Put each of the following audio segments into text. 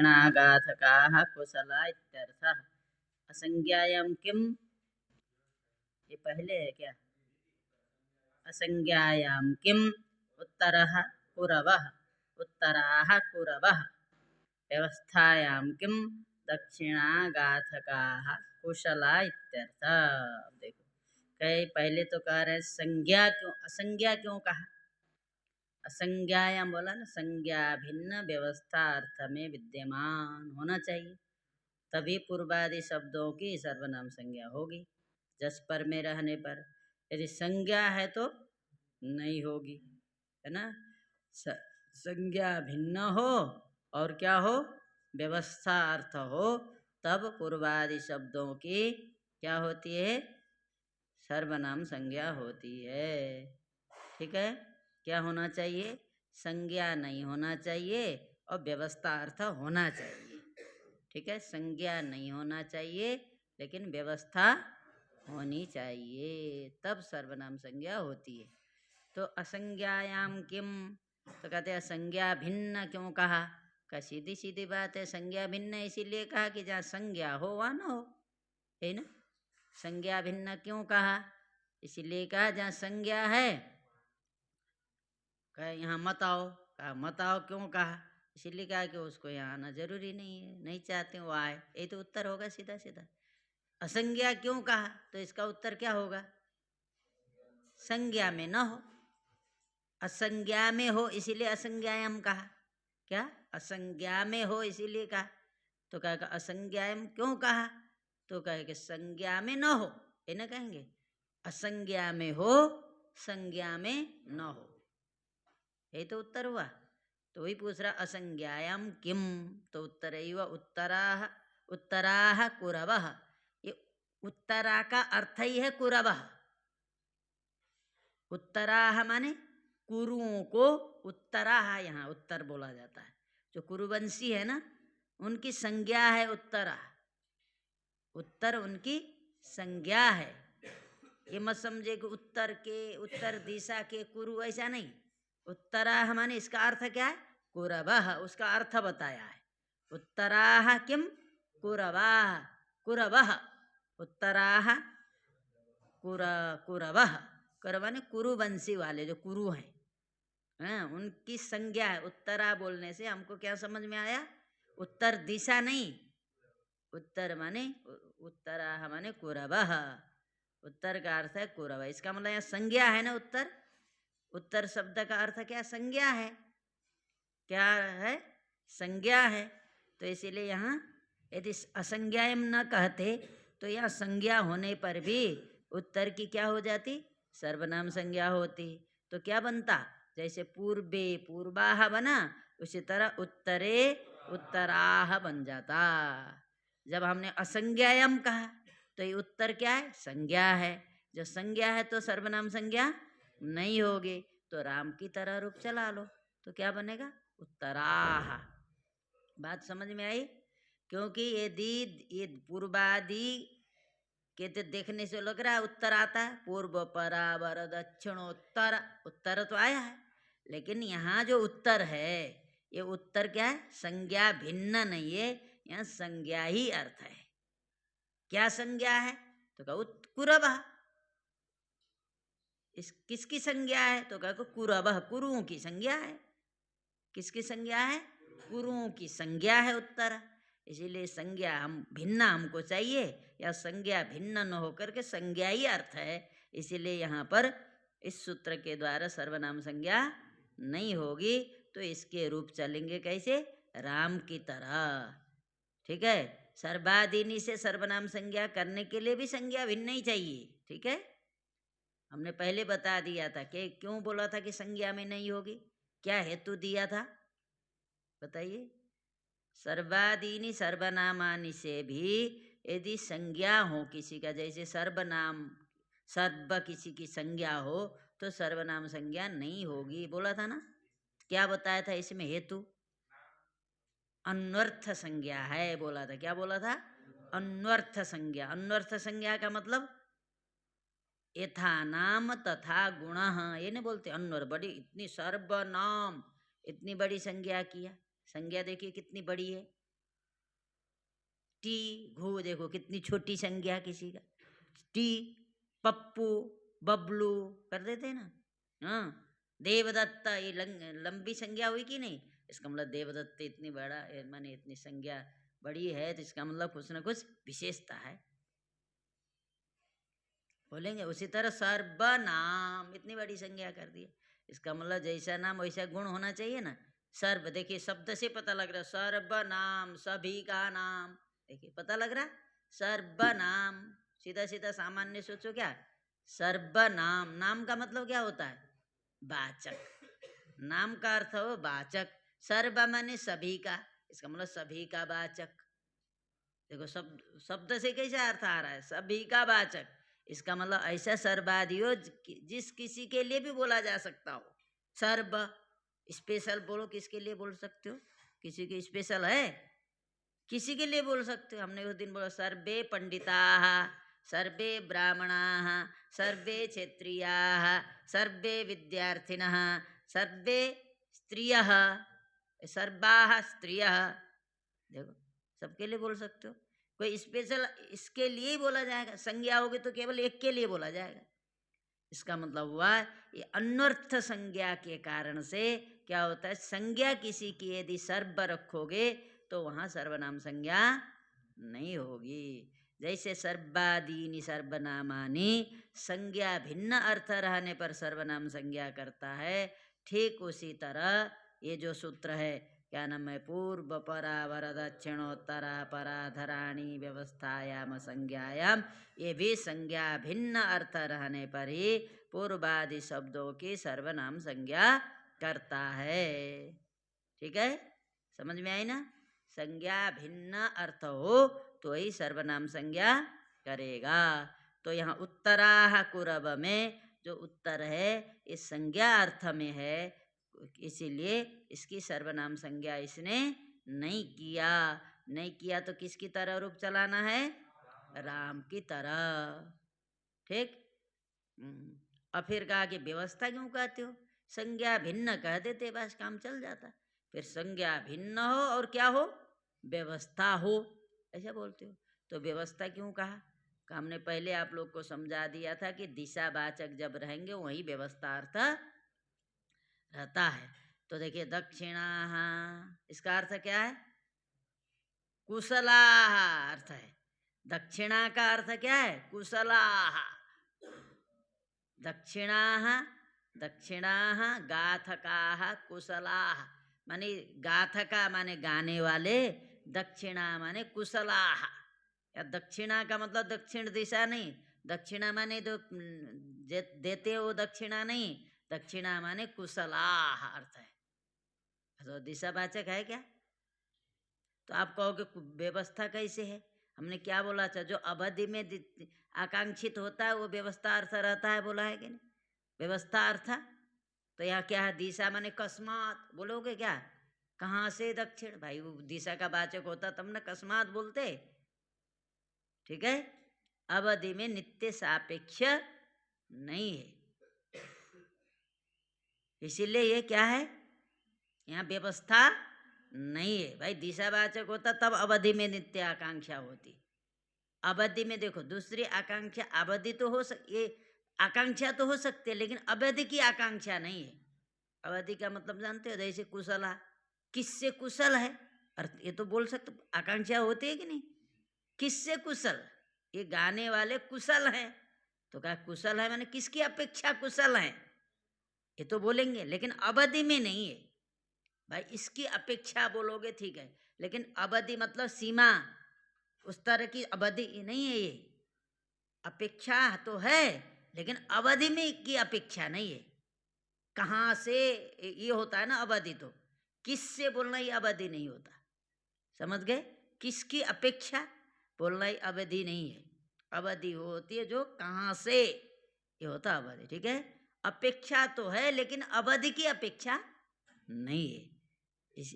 दक्षिणागाथकाः कुशला इत्यर्थः। असंज्ञायां किम, ये पहले है क्या? असंज्ञायां किम उत्तरः कुरवः, उत्तराः कुरवः। व्यवस्थायां किम दक्षिणागाथकाः कुशला इत्यर्थः। अब देखो, कई पहले तो कह रहे संज्ञा क्यों, असंज्ञा क्यों कहा? असंज्ञायाम बोला ना, संज्ञा भिन्न व्यवस्था अर्थ में विद्यमान होना चाहिए, तभी पूर्वादि शब्दों की सर्वनाम संज्ञा होगी। जस पर में रहने पर, यदि संज्ञा है तो नहीं होगी, है ना। संज्ञा भिन्न हो और क्या हो, व्यवस्था अर्थ हो, तब पूर्वादि शब्दों की क्या होती है, सर्वनाम संज्ञा होती है। ठीक है, क्या होना चाहिए, संज्ञा नहीं होना चाहिए और व्यवस्था अर्थ होना चाहिए। ठीक है, संज्ञा नहीं होना चाहिए लेकिन व्यवस्था होनी चाहिए, तब सर्वनाम संज्ञा होती है। तो असंज्ञायाम किम, तो कहते हैं संज्ञा भिन्न क्यों कहा? का सीधी सीधी बात है, संज्ञा भिन्न इसीलिए कहा कि जहाँ संज्ञा हो वहाँ न हो, है ना। संज्ञा भिन्न क्यों कहा? इसीलिए कहा जहाँ संज्ञा है, कहा यहाँ मत आओ, कहा मत आओ क्यों कहा? इसीलिए कहा कि उसको यहाँ आना जरूरी नहीं है, नहीं चाहते वो आए, ये तो उत्तर होगा सीधा सीधा। असंज्ञा क्यों कहा? तो इसका उत्तर क्या होगा, संज्ञा में न हो, असंज्ञा में हो इसीलिए असंज्ञायाम कहा। क्या, असंज्ञा में हो इसीलिए कहा। तो कहा असंज्ञायाम क्यों कहा? तो कहे कि संज्ञा में न हो, ये न कहेंगे, असंज्ञा में हो संज्ञा में न हो, ये तो उत्तर हुआ। तो वही पूछ रहा असंज्ञायाम किम, तो उत्तर उत्तराह, उत्तराह कुरवः। ये उत्तरा का अर्थ ही है कुरवः। उत्तराह माने कुरुओं को उत्तराह यहाँ उत्तर बोला जाता है। जो कुरुवंशी है ना, उनकी संज्ञा है उत्तरा, उत्तर उनकी संज्ञा है। ये मत समझे कि उत्तर के, उत्तर दिशा के कुरु, ऐसा नहीं। उत्तराह माने इसका अर्थ क्या है, कुरवः, उसका अर्थ बताया है। उत्तराह किम कुरवाः, कुरवः, उत्तराह कुरवः, कुरवाने कुरुवंशी वाले जो कुरु हैं, उनकी संज्ञा है। उत्तरा बोलने से हमको क्या समझ में आया, उत्तर दिशा नहीं, उत्तर माने उत्तराह माने कुरवः, उत्तर का अर्थ है कुरव। इसका मतलब यहाँ संज्ञा है ना, उत्तर, उत्तर शब्द का अर्थ क्या, संज्ञा है। क्या है, संज्ञा है। तो इसीलिए यहाँ यदि असंज्ञायम न कहते तो यहाँ संज्ञा होने पर भी उत्तर की क्या हो जाती, सर्वनाम संज्ञा होती। तो क्या बनता, जैसे पूर्वे पूर्वाह बना, उसी तरह उत्तरे उत्तराह बन जाता। जब हमने असंज्ञायम कहा तो ये उत्तर क्या है, संज्ञा है। जो संज्ञा है तो सर्वनाम संज्ञा नहीं होगी। तो राम की तरह रूप चला लो तो क्या बनेगा, उत्तराह। बात समझ में आई? क्योंकि यदि ये पूर्वादि के तो देखने से लग रहा है उत्तर आता है, पूर्व परावर दक्षिणोत्तर, उत्तर तो आया है, लेकिन यहाँ जो उत्तर है ये उत्तर क्या है, संज्ञा भिन्न नहीं है, यहाँ संज्ञा ही अर्थ है। क्या संज्ञा है? तो कहो कुरवः। इस किसकी संज्ञा है? तो कहो कुरवः, कुरुओं की संज्ञा है। किसकी संज्ञा है? कुरुओं की संज्ञा है उत्तर। इसीलिए संज्ञा हम भिन्न हमको चाहिए, या संज्ञा भिन्न न होकर के संज्ञा ही अर्थ है। इसीलिए यहाँ पर इस सूत्र के द्वारा सर्वनाम संज्ञा नहीं होगी। तो इसके रूप चलेंगे कैसे, राम की तरह। ठीक है, सर्वादिनी से सर्वनाम संज्ञा करने के लिए भी संज्ञा भिन्न ही चाहिए। ठीक है, हमने पहले बता दिया था कि क्यों बोला था कि संज्ञा में नहीं होगी, क्या हेतु दिया था बताइए। सर्वादीनी सर्वनामानि से भी यदि संज्ञा हो किसी का, जैसे सर्वनाम, सर्व किसी की संज्ञा हो तो सर्वनाम संज्ञा नहीं होगी, बोला था ना। क्या बताया था इसमें हेतु, अन्वर्थ संज्ञा है बोला था। क्या बोला था, अन्वर्थ संज्ञा। अन्वर्थ संज्ञा का मतलब यथा नाम तथा गुण, ये नहीं बोलते अन्वर, बड़ी इतनी सर्वनाम, इतनी बड़ी संज्ञा किया। संज्ञा देखिए कितनी बड़ी है, टी घू, देखो कितनी छोटी संज्ञा किसी का, टी, पप्पू, बबलू कर देते ना। हाँ, देवदत्त, ये लंबी संज्ञा हुई कि नहीं, इसका मतलब देवदत्त इतनी बड़ा, माने इतनी संज्ञा बड़ी है, तो इसका मतलब कुछ ना कुछ विशेषता है, बोलेंगे। उसी तरह सर्वनाम, इतनी बड़ी संज्ञा कर दी, इसका मतलब जैसा नाम वैसा गुण होना चाहिए ना। सर्व, देखिए शब्द से पता लग रहा, सर्वनाम, सभी का नाम, देखिए पता लग रहा, सर्वनाम। सीधा सीधा सामान्य सोचो, क्या सर्वनाम, नाम का मतलब क्या होता है, वाचक। नाम का अर्थ हो वाचक, सर्व माने सभी का, इसका मतलब सभी का वाचक। देखो शब्द से कैसा अर्थ आ रहा है, सभी का वाचक, इसका मतलब ऐसा सर्वादि हो जिस किसी के लिए भी बोला जा सकता हो। सर्व स्पेशल बोलो, किसके लिए बोल सकते हो, किसी के स्पेशल है, किसी के लिए बोल सकते हो। हमने उस दिन बोला सर्वे पंडिताः, सर्वे ब्राह्मणाः, सर्वे क्षत्रियाः, सर्वे विद्यार्थिनः, सर्वे स्त्रियः, सर्वाः स्त्रियः, देखो सबके लिए बोल सकते हो। कोई स्पेशल इसके लिए ही बोला जाएगा, संज्ञा होगी तो केवल एक के लिए बोला जाएगा। इसका मतलब हुआ ये अन्वर्थ संज्ञा के कारण से क्या होता है, संज्ञा किसी की यदि सर्व रखोगे तो वहाँ सर्वनाम संज्ञा नहीं होगी। जैसे सर्वादीनि सर्वनामानि, संज्ञा भिन्न अर्थ रहने पर सर्वनाम संज्ञा करता है, ठीक उसी तरह ये जो सूत्र है, क्या नाम है, पूर्व परावर दक्षिणोत्तरा पराधराणी व्यवस्थायाम संज्ञायाम, ये भी संज्ञा भिन्न अर्थ रहने पर ही पूर्वादि शब्दों की सर्वनाम संज्ञा करता है। ठीक है, समझ में आई ना, संज्ञा भिन्न अर्थ हो तो ही सर्वनाम संज्ञा करेगा। तो यहाँ उत्तराह कुरब में जो उत्तर है इस संज्ञा अर्थ में है, इसीलिए इसकी सर्वनाम संज्ञा इसने नहीं किया। नहीं किया तो किसकी तरह रूप चलाना है, राम की तरह। ठीक, और फिर कहा कि व्यवस्था क्यों कहते हो, संज्ञा भिन्न कह देते बस काम चल जाता। फिर संज्ञा भिन्न हो और क्या हो, व्यवस्था हो, ऐसा बोलते हो। तो व्यवस्था क्यों कहा, हमने पहले आप लोग को समझा दिया था कि दिशावाचक जब रहेंगे वही व्यवस्था अर्थ रहता है। तो देखिए दक्षिणा, इसका अर्थ क्या है, कुशला अर्थ है। दक्षिणा का अर्थ क्या है, कुशला। दक्षिणा, दक्षिणा गाथका कुशला, माने गाथका माने गाने वाले, दक्षिणा माने कुशला। या दक्षिणा का मतलब दक्षिण दिशा नहीं, दक्षिणा माने तो देते हो दक्षिणा नहीं, दक्षिणा माने कुशला अर्थ है। तो दिशावाचक है क्या। तो आप कहोगे व्यवस्था कैसे है, हमने क्या बोला था, जो अवधि में आकांक्षित होता है वो व्यवस्था अर्थ रहता है, बोला है कि नहीं, व्यवस्था अर्थ। तो यहाँ क्या है, दिशा माने कस्मात, बोलोगे क्या, कहाँ से दक्षिण, भाई वो दिशा का वाचक होता तब न कस्मात बोलते। ठीक है, अवधि में नित्य सापेक्ष नहीं है, इसीलिए ये क्या है, यहाँ व्यवस्था नहीं है। भाई दिशावाचक होता तब अवधि में नित्य आकांक्षा होती। अवधि में देखो दूसरी आकांक्षा, अवधि तो हो ये आकांक्षा तो हो सकती है लेकिन अवधि की आकांक्षा नहीं है। अवधि का मतलब जानते हो, जैसे कुशला, किससे कुशल है, अर्थ ये तो बोल सकते, आकांक्षा होती है कि नहीं, किससे कुशल, ये गाने वाले कुशल हैं, तो क्या कुशल है माने किसकी अपेक्षा कुशल है, ये तो बोलेंगे, लेकिन अवधि में नहीं है। भाई इसकी अपेक्षा बोलोगे ठीक है, लेकिन अवधि मतलब सीमा, उस तरह की अवधि नहीं है ये, अपेक्षा तो है लेकिन अवधि में की अपेक्षा नहीं है। कहाँ से ये होता है ना अवधि, तो किससे बोलना ये अवधि नहीं होता, समझ गए, किसकी अपेक्षा बोलना ये अवधि नहीं है। अवधि होती है जो कहाँ से, ये होता अवधि। ठीक है, अपेक्षा तो है लेकिन अवधि की अपेक्षा नहीं है। इस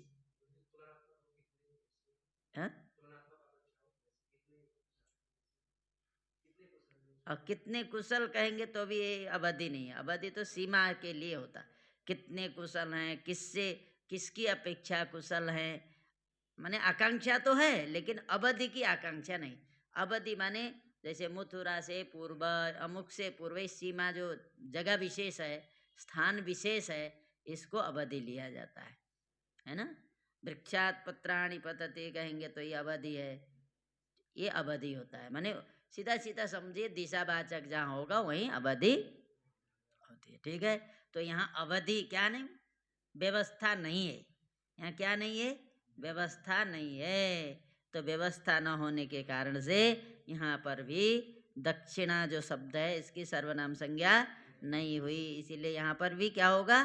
और कितने कुशल कहेंगे तो भी ये अवधि नहीं है, अवधि तो सीमा के लिए होता, कितने कुशल हैं, किससे किसकी अपेक्षा कुशल हैं, माने आकांक्षा तो है लेकिन अवधि की आकांक्षा नहीं। अवधि माने जैसे मथुरा से पूर्व, अमुक से पूर्व, इस सीमा जो जगह विशेष है, स्थान विशेष है, इसको अवधि लिया जाता है ना। वृक्षात पत्राणि पतते कहेंगे तो ये अवधि है, ये अवधि होता है। माने सीधा सीधा समझिए, दिशावाचक जहाँ होगा वहीं अवधि होती है। ठीक है, तो यहाँ अवधि क्या नहीं, व्यवस्था नहीं है। यहाँ क्या नहीं है, व्यवस्था नहीं है। तो व्यवस्था न होने के कारण से यहाँ पर भी दक्षिणा जो शब्द है इसकी सर्वनाम संज्ञा नहीं हुई, इसीलिए यहाँ पर भी क्या होगा,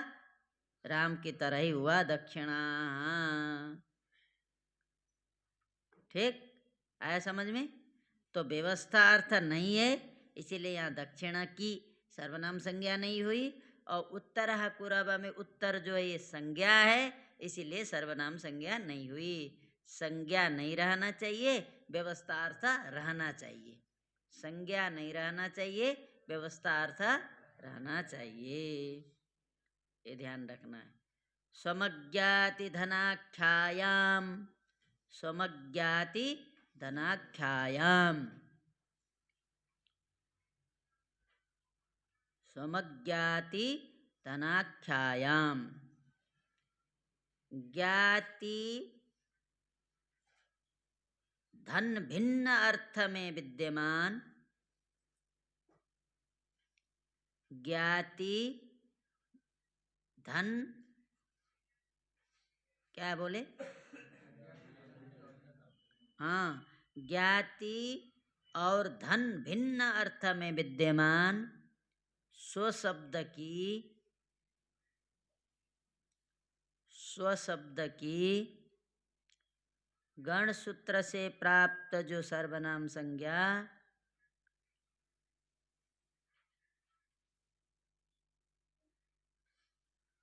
राम की तरह ही हुआ, दक्षिणा। ठीक आया समझ में। तो व्यवस्था अर्थ नहीं है, इसीलिए यहाँ दक्षिणा की सर्वनाम संज्ञा नहीं हुई। और उत्तर कुरब में उत्तर जो है ये संज्ञा है, इसीलिए सर्वनाम संज्ञा नहीं हुई। संज्ञा नहीं रहना चाहिए, व्यवस्था अर्थ रहना चाहिए। संज्ञा नहीं रहना चाहिए, व्यवस्था अर्थ रहना चाहिए, ये ध्यान रखना है। स्वमज्ञाति धनाख्यायाम, स्वमज्ञाति धनाख्यायाम, स्वमज्ञाति धनाख्यायाम। ज्ञाति धन भिन्न अर्थ में विद्यमान, ज्ञाति धन क्या बोले, हाँ, ज्ञाति और धन भिन्न अर्थ में विद्यमान स्वशब्द की गण सूत्र से प्राप्त जो सर्वनाम संज्ञा,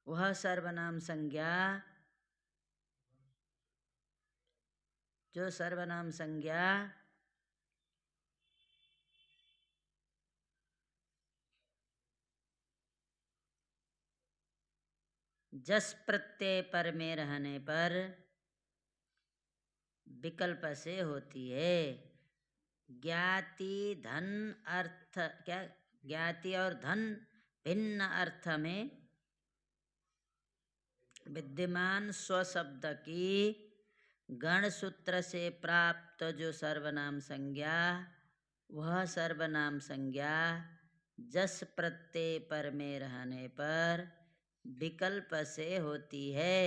वह सर्वनाम संज्ञा, जो सर्वनाम संज्ञा जस प्रत्यय पर में रहने पर विकल्प से होती है। ज्ञाति धन अर्थ क्या, ज्ञाति और धन भिन्न अर्थ में विद्यमान स्वशब्द की गण सूत्र से प्राप्त जो सर्वनाम संज्ञा, वह सर्वनाम संज्ञा जस प्रत्यय पर में रहने पर विकल्प से होती है।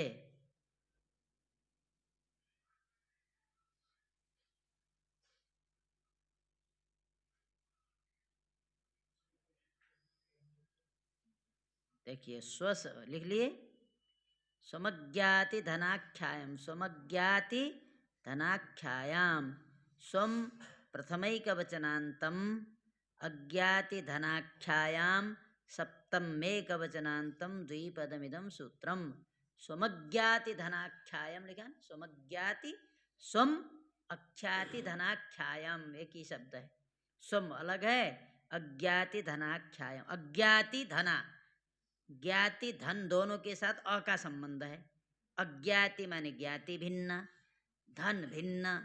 देखिए स्व लिख लिए, स्वमज्ञाति धनाख्यायाम, स्वमज्ञाति धनाख्यायाम, स्वम प्रथमैकवचनान्तम, अज्ञाति धनाख्यायाम सप्तमेकवचनान्तम द्विपदमिदं सूत्रम। स्वमज्ञाति धनाख्यायाम लिखा, स्वमज्ञाति, स्वम अख्याति धनाख्यायाम एक ही शब्द है, स्वम अलग है, अज्ञाति धनाख्यायाम, अज्ञाति धना, ज्ञाति धन दोनों के साथ अ का संबंध है। अज्ञाति माने ज्ञाति भिन्न, धन भिन्न,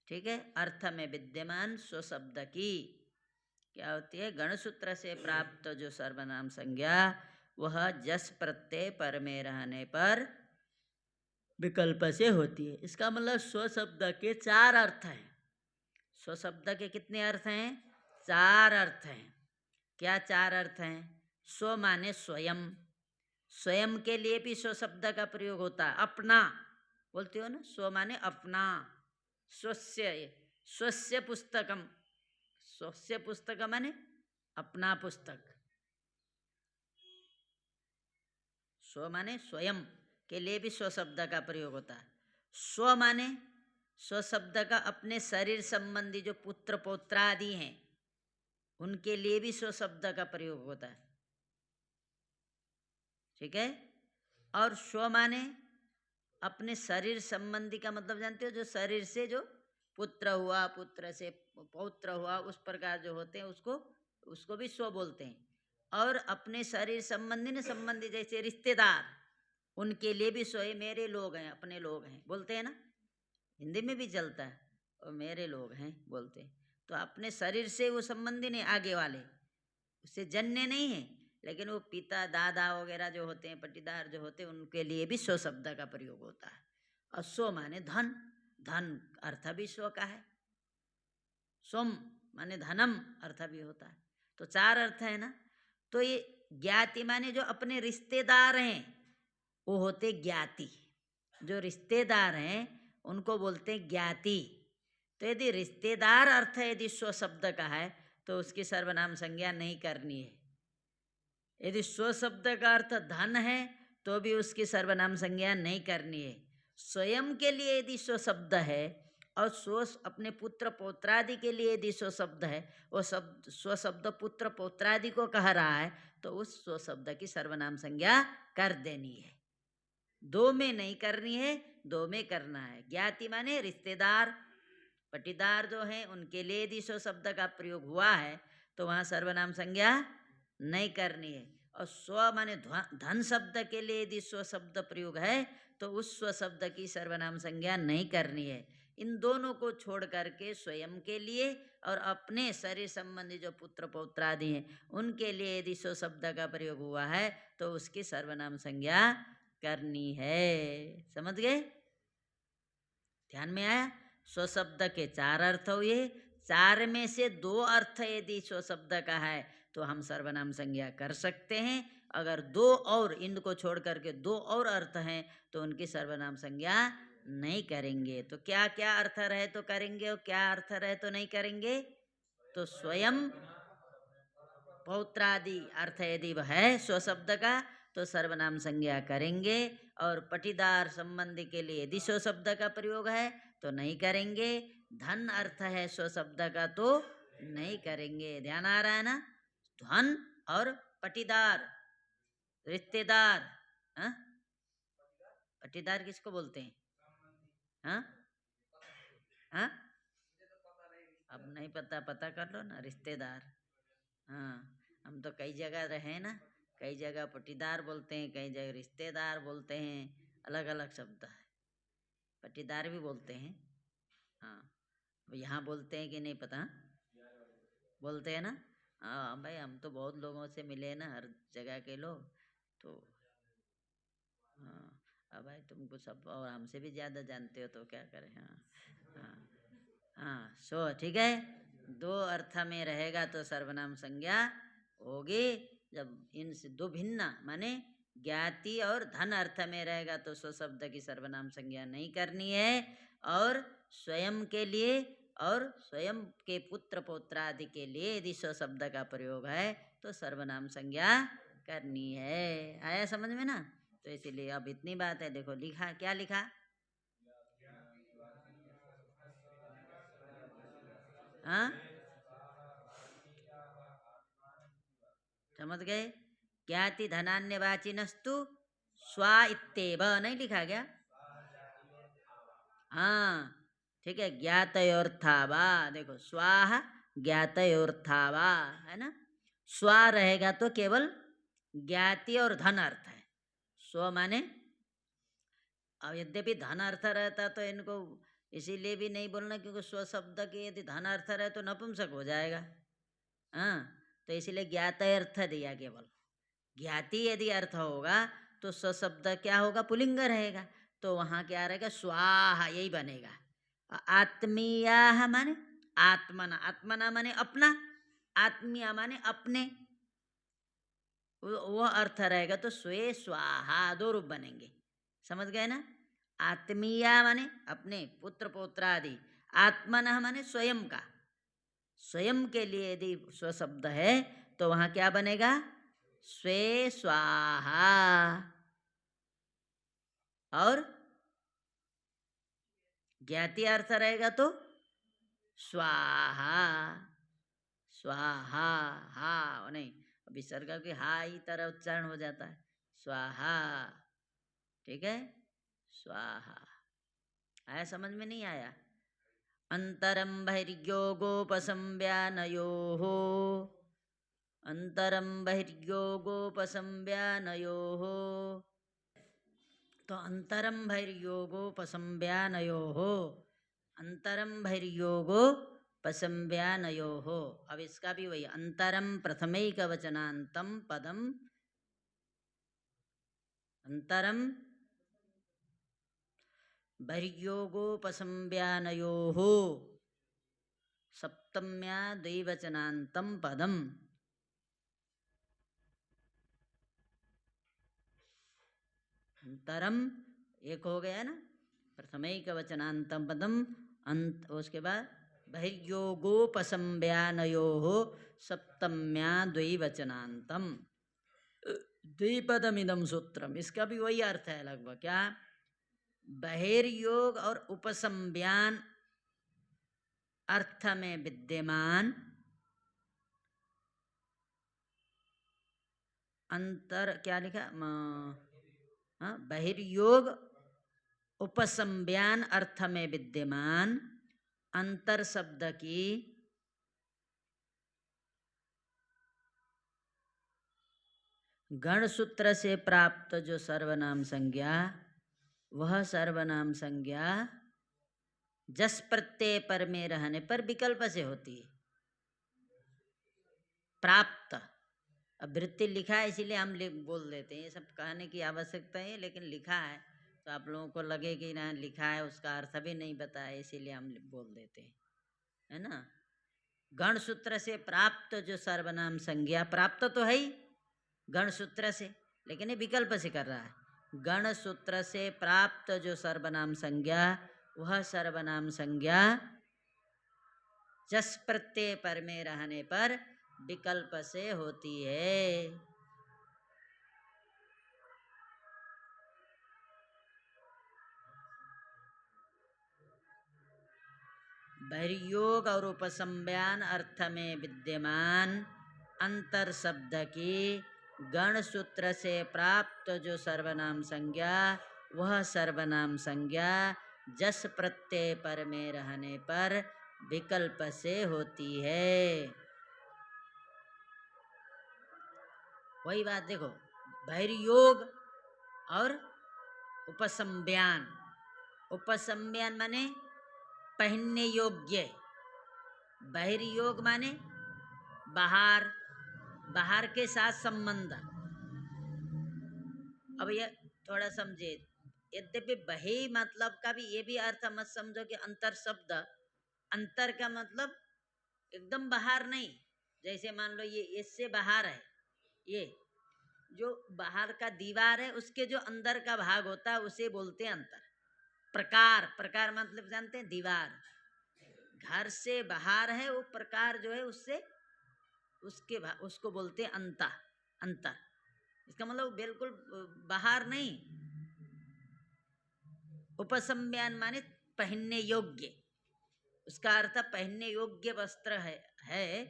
ठीक है। अर्थ में विद्यमान स्वशब्द की क्या होती है, गणसूत्र से प्राप्त जो सर्वनाम संज्ञा, वह जस प्रत्यय पर में रहने पर विकल्प से होती है। इसका मतलब स्वशब्द के चार अर्थ हैं। स्वशब्द के कितने अर्थ हैं, चार अर्थ हैं। क्या चार अर्थ हैं, स्व माने स्वयं, स्वयं के लिए भी स्व शब्द का प्रयोग होता है। अपना बोलते हो ना, स्व माने अपना, स्वस्य, स्वस्य पुस्तकम, स्वस्य पुस्तक माने अपना पुस्तक, स्व माने स्वयं के लिए भी स्व शब्द का प्रयोग होता है। स्व माने स्व शब्द का अपने शरीर संबंधी जो पुत्र पौत्र आदि हैं उनके लिए भी स्व शब्द का प्रयोग होता है, ठीक है। और स्व माने अपने शरीर संबंधी का मतलब जानते हो, जो शरीर से जो पुत्र हुआ, पुत्र से पौत्र हुआ, उस प्रकार जो होते हैं उसको भी स्व बोलते हैं। और अपने शरीर संबंधी न संबंधी जैसे रिश्तेदार, उनके लिए भी सोए मेरे लोग हैं, अपने लोग हैं, बोलते हैं ना, हिंदी में भी चलता है, और मेरे लोग हैं बोलते हैं। तो अपने शरीर से वो संबंधी नहीं, आगे वाले उससे जन्य नहीं है, लेकिन वो पिता दादा वगैरह जो होते हैं, पट्टीदार जो होते हैं, उनके लिए भी स्व शब्द का प्रयोग होता है। और स्व माने धन, धन अर्थ भी स्व का है, सोम माने धनम अर्थ भी होता है, तो चार अर्थ है ना। तो ये ज्ञाति माने जो अपने रिश्तेदार हैं वो होते ज्ञाति, जो रिश्तेदार हैं उनको बोलते हैं ज्ञाति। तो यदि रिश्तेदार अर्थ यदि स्व शब्द का है तो उसकी सर्वनाम संज्ञा नहीं करनी है। यदि स्व शब्द का अर्थ धन है तो भी उसकी सर्वनाम संज्ञा नहीं करनी है। स्वयं के लिए यदि स्व शब्द है और स्व अपने पुत्र पौत्रादि के लिए यदि स्व शब्द है, वो शब्द स्व शब्द पुत्र पौत्रादि को कह रहा है, तो उस स्व शब्द की सर्वनाम संज्ञा कर देनी है। दो में नहीं करनी है, दो में करना है। ज्ञाति माने रिश्तेदार, पटीदार जो हैं उनके लिए यदि स्व शब्द का प्रयोग हुआ है तो वहाँ सर्वनाम संज्ञा नहीं करनी है। और स्व माने धन शब्द के लिए यदि स्व शब्द प्रयोग है तो उस स्व शब्द की सर्वनाम संज्ञा नहीं करनी है। इन दोनों को छोड़ करके स्वयं के लिए और अपने शरीर संबंधी जो पुत्र पौत्रादि हैं उनके लिए यदि स्व शब्द का प्रयोग हुआ है तो उसकी सर्वनाम संज्ञा करनी है। समझ गए? ध्यान में आया? स्व शब्द के चार अर्थ हुए, चार में से दो अर्थ यदि स्व शब्द का है तो हम सर्वनाम संज्ञा कर सकते हैं। अगर दो और इनको छोड़ करके दो और अर्थ हैं तो उनकी सर्वनाम संज्ञा नहीं करेंगे। तो क्या क्या अर्थ रहे तो करेंगे और क्या अर्थ रहे तो नहीं करेंगे? तो स्वयं पौत्रादि अर्थ यदि वह है स्व शब्द का तो सर्वनाम संज्ञा करेंगे, और पटीदार संबंधी के लिए यदि स्व शब्द का प्रयोग है तो नहीं करेंगे। धन अर्थ है स्व शब्द का तो नहीं करेंगे। ध्यान आ रहा है ना? धन और पटीदार, रिश्तेदार। हाँ, पटीदार किसको बोलते हैं? हाँ हाँ, अब नहीं पता, पता कर लो ना, रिश्तेदार। हाँ, हम तो कई जगह रहे ना, कई जगह पटीदार बोलते हैं, कई जगह रिश्तेदार बोलते हैं, अलग अलग शब्द है। पटीदार भी बोलते हैं। हाँ, अब यहाँ बोलते हैं कि नहीं पता? बोलते हैं ना? हाँ भाई, हम तो बहुत लोगों से मिले ना, हर जगह के लोग, तो हाँ। अब भाई तुमको सब और हमसे भी ज़्यादा जानते हो तो क्या करें। हाँ हाँ हाँ, सो ठीक है। दो अर्थ में रहेगा तो सर्वनाम संज्ञा होगी। जब इनसे दो भिन्न माने ज्ञाति और धन अर्थ में रहेगा तो स्व शब्द की सर्वनाम संज्ञा नहीं करनी है। और स्वयं के लिए और स्वयं के पुत्र पौत्रादि के लिए यदि स्व शब्द का प्रयोग है तो सर्वनाम संज्ञा करनी है। आया समझ में ना? तो इसीलिए अब इतनी बात है। देखो लिखा, क्या लिखा? हाँ, समझ गए? ज्ञाति धनान्य वाचिनस्तु स्वा इत्येव नहीं लिखा गया? हाँ ठीक है, ज्ञातयोर्थावा। देखो स्वाहा ज्ञातयोर्थावा है ना। स्वा रहेगा तो केवल ज्ञाति और धन अर्थ है। स्व माने, अब यद्यपि धन अर्थ रहता तो इनको इसीलिए भी नहीं बोलना, क्योंकि स्व शब्द के यदि धन अर्थ रहे तो नपुंसक हो जाएगा। हाँ, तो इसीलिए ज्ञात अर्थ दिया केवल। ज्ञाति यदि अर्थ होगा तो स्व शब्द क्या होगा? पुलिंग रहेगा, तो वहाँ क्या रहेगा? स्वाहा, यही बनेगा। आत्मीया माने आत्मना, आत्मना माने अपना, आत्मीय माने अपने, वो अर्थ रहेगा तो स्वे स्वाहा, दो रूप बनेंगे। समझ गए ना? आत्मीया माने अपने पुत्र पौत्रादि, आत्मना माने स्वयं का, स्वयं के लिए यदि स्व शब्द है तो वहाँ क्या बनेगा? स्वे स्वाहा। और ज्ञाति अर्थ रहेगा तो स्वाहा, स्वाहा। हा नहीं, विसर्ग की हा ही तरह उच्चारण हो जाता है, स्वाहा। ठीक है, स्वाहा। आया समझ में? नहीं आया? अंतरम बहिर्योगोपसंव्यानयोः, अंतरम बहिर्योगोपसंव्यानयोः। तो अंतरम भैर्योगोपसंज्ञानयोः, अंतरम भैर्योगोपसंज्ञानयोः। अब इसका भी वही अंतरम प्रथमैकवचनान्तं पदम, अंतरम भैर्योगोपसंज्ञानयोः सप्तम्या द्विवचनान्तं पदम। अंतरम एक हो गया ना, प्रथमैकवचनान्तं पदम, अंत उसके बाद बहिर्योगोपसंज्ञानयोः सप्तम्या द्विवचनान्तं द्विपदमिदं सूत्रम। इसका भी वही अर्थ है लगभग, क्या? बहिर्योग और उपसंज्ञान अर्थ में विद्यमान अंतर, क्या लिखा? बहिर्योग उपसंज्ञान अर्थ में विद्यमान अंतर शब्द की गण सूत्र से प्राप्त जो सर्वनाम संज्ञा, वह सर्वनाम संज्ञा जस प्रत्यय पर में रहने पर विकल्प से होती है। प्राप्त, अब वृत्ति लिखा है इसीलिए हम बोल देते हैं, ये सब कहने की आवश्यकता है, लेकिन लिखा है तो आप लोगों को लगे कि ना लिखा है उसका अर्थ भी नहीं बताया, इसीलिए हम बोल देते हैं, है ना। गण सूत्र से प्राप्त जो सर्वनाम संज्ञा, प्राप्त तो है ही गण सूत्र से, लेकिन ये विकल्प से कर रहा है। गण सूत्र से प्राप्त जो सर्वनाम संज्ञा, वह सर्वनाम संज्ञा जस प्रत्यय पर में रहने पर विकल्प से होती है। बहिर्योग और उपसंज्ञान अर्थ में विद्यमान अंतर शब्द की गण सूत्र से प्राप्त जो सर्वनाम संज्ञा, वह सर्वनाम संज्ञा जस प्रत्यय पर में रहने पर विकल्प से होती है। वही बात देखो, बहिर्योग और उपसंज्ञान, उपसंज्ञान माने पहनने योग्य, बहिर्योग माने बाहर, बाहर के साथ संबंध। अब ये थोड़ा समझे, यद्यपि बहि मतलब का भी ये भी अर्थ मत समझो कि अंतर शब्द, अंतर का मतलब एकदम बाहर नहीं, जैसे मान लो ये इससे बाहर है, ये जो बाहर का दीवार है उसके जो अंदर का भाग होता है उसे बोलते हैं अंतर। प्रकार, प्रकार मतलब जानते हैं, दीवार, घर से बाहर है वो प्रकार जो है उससे उसके उसको बोलते हैं अंतर, अंतर। इसका मतलब बिल्कुल बाहर नहीं। उपसंज्ञान माने पहनने योग्य, उसका अर्थ पहनने योग्य वस्त्र है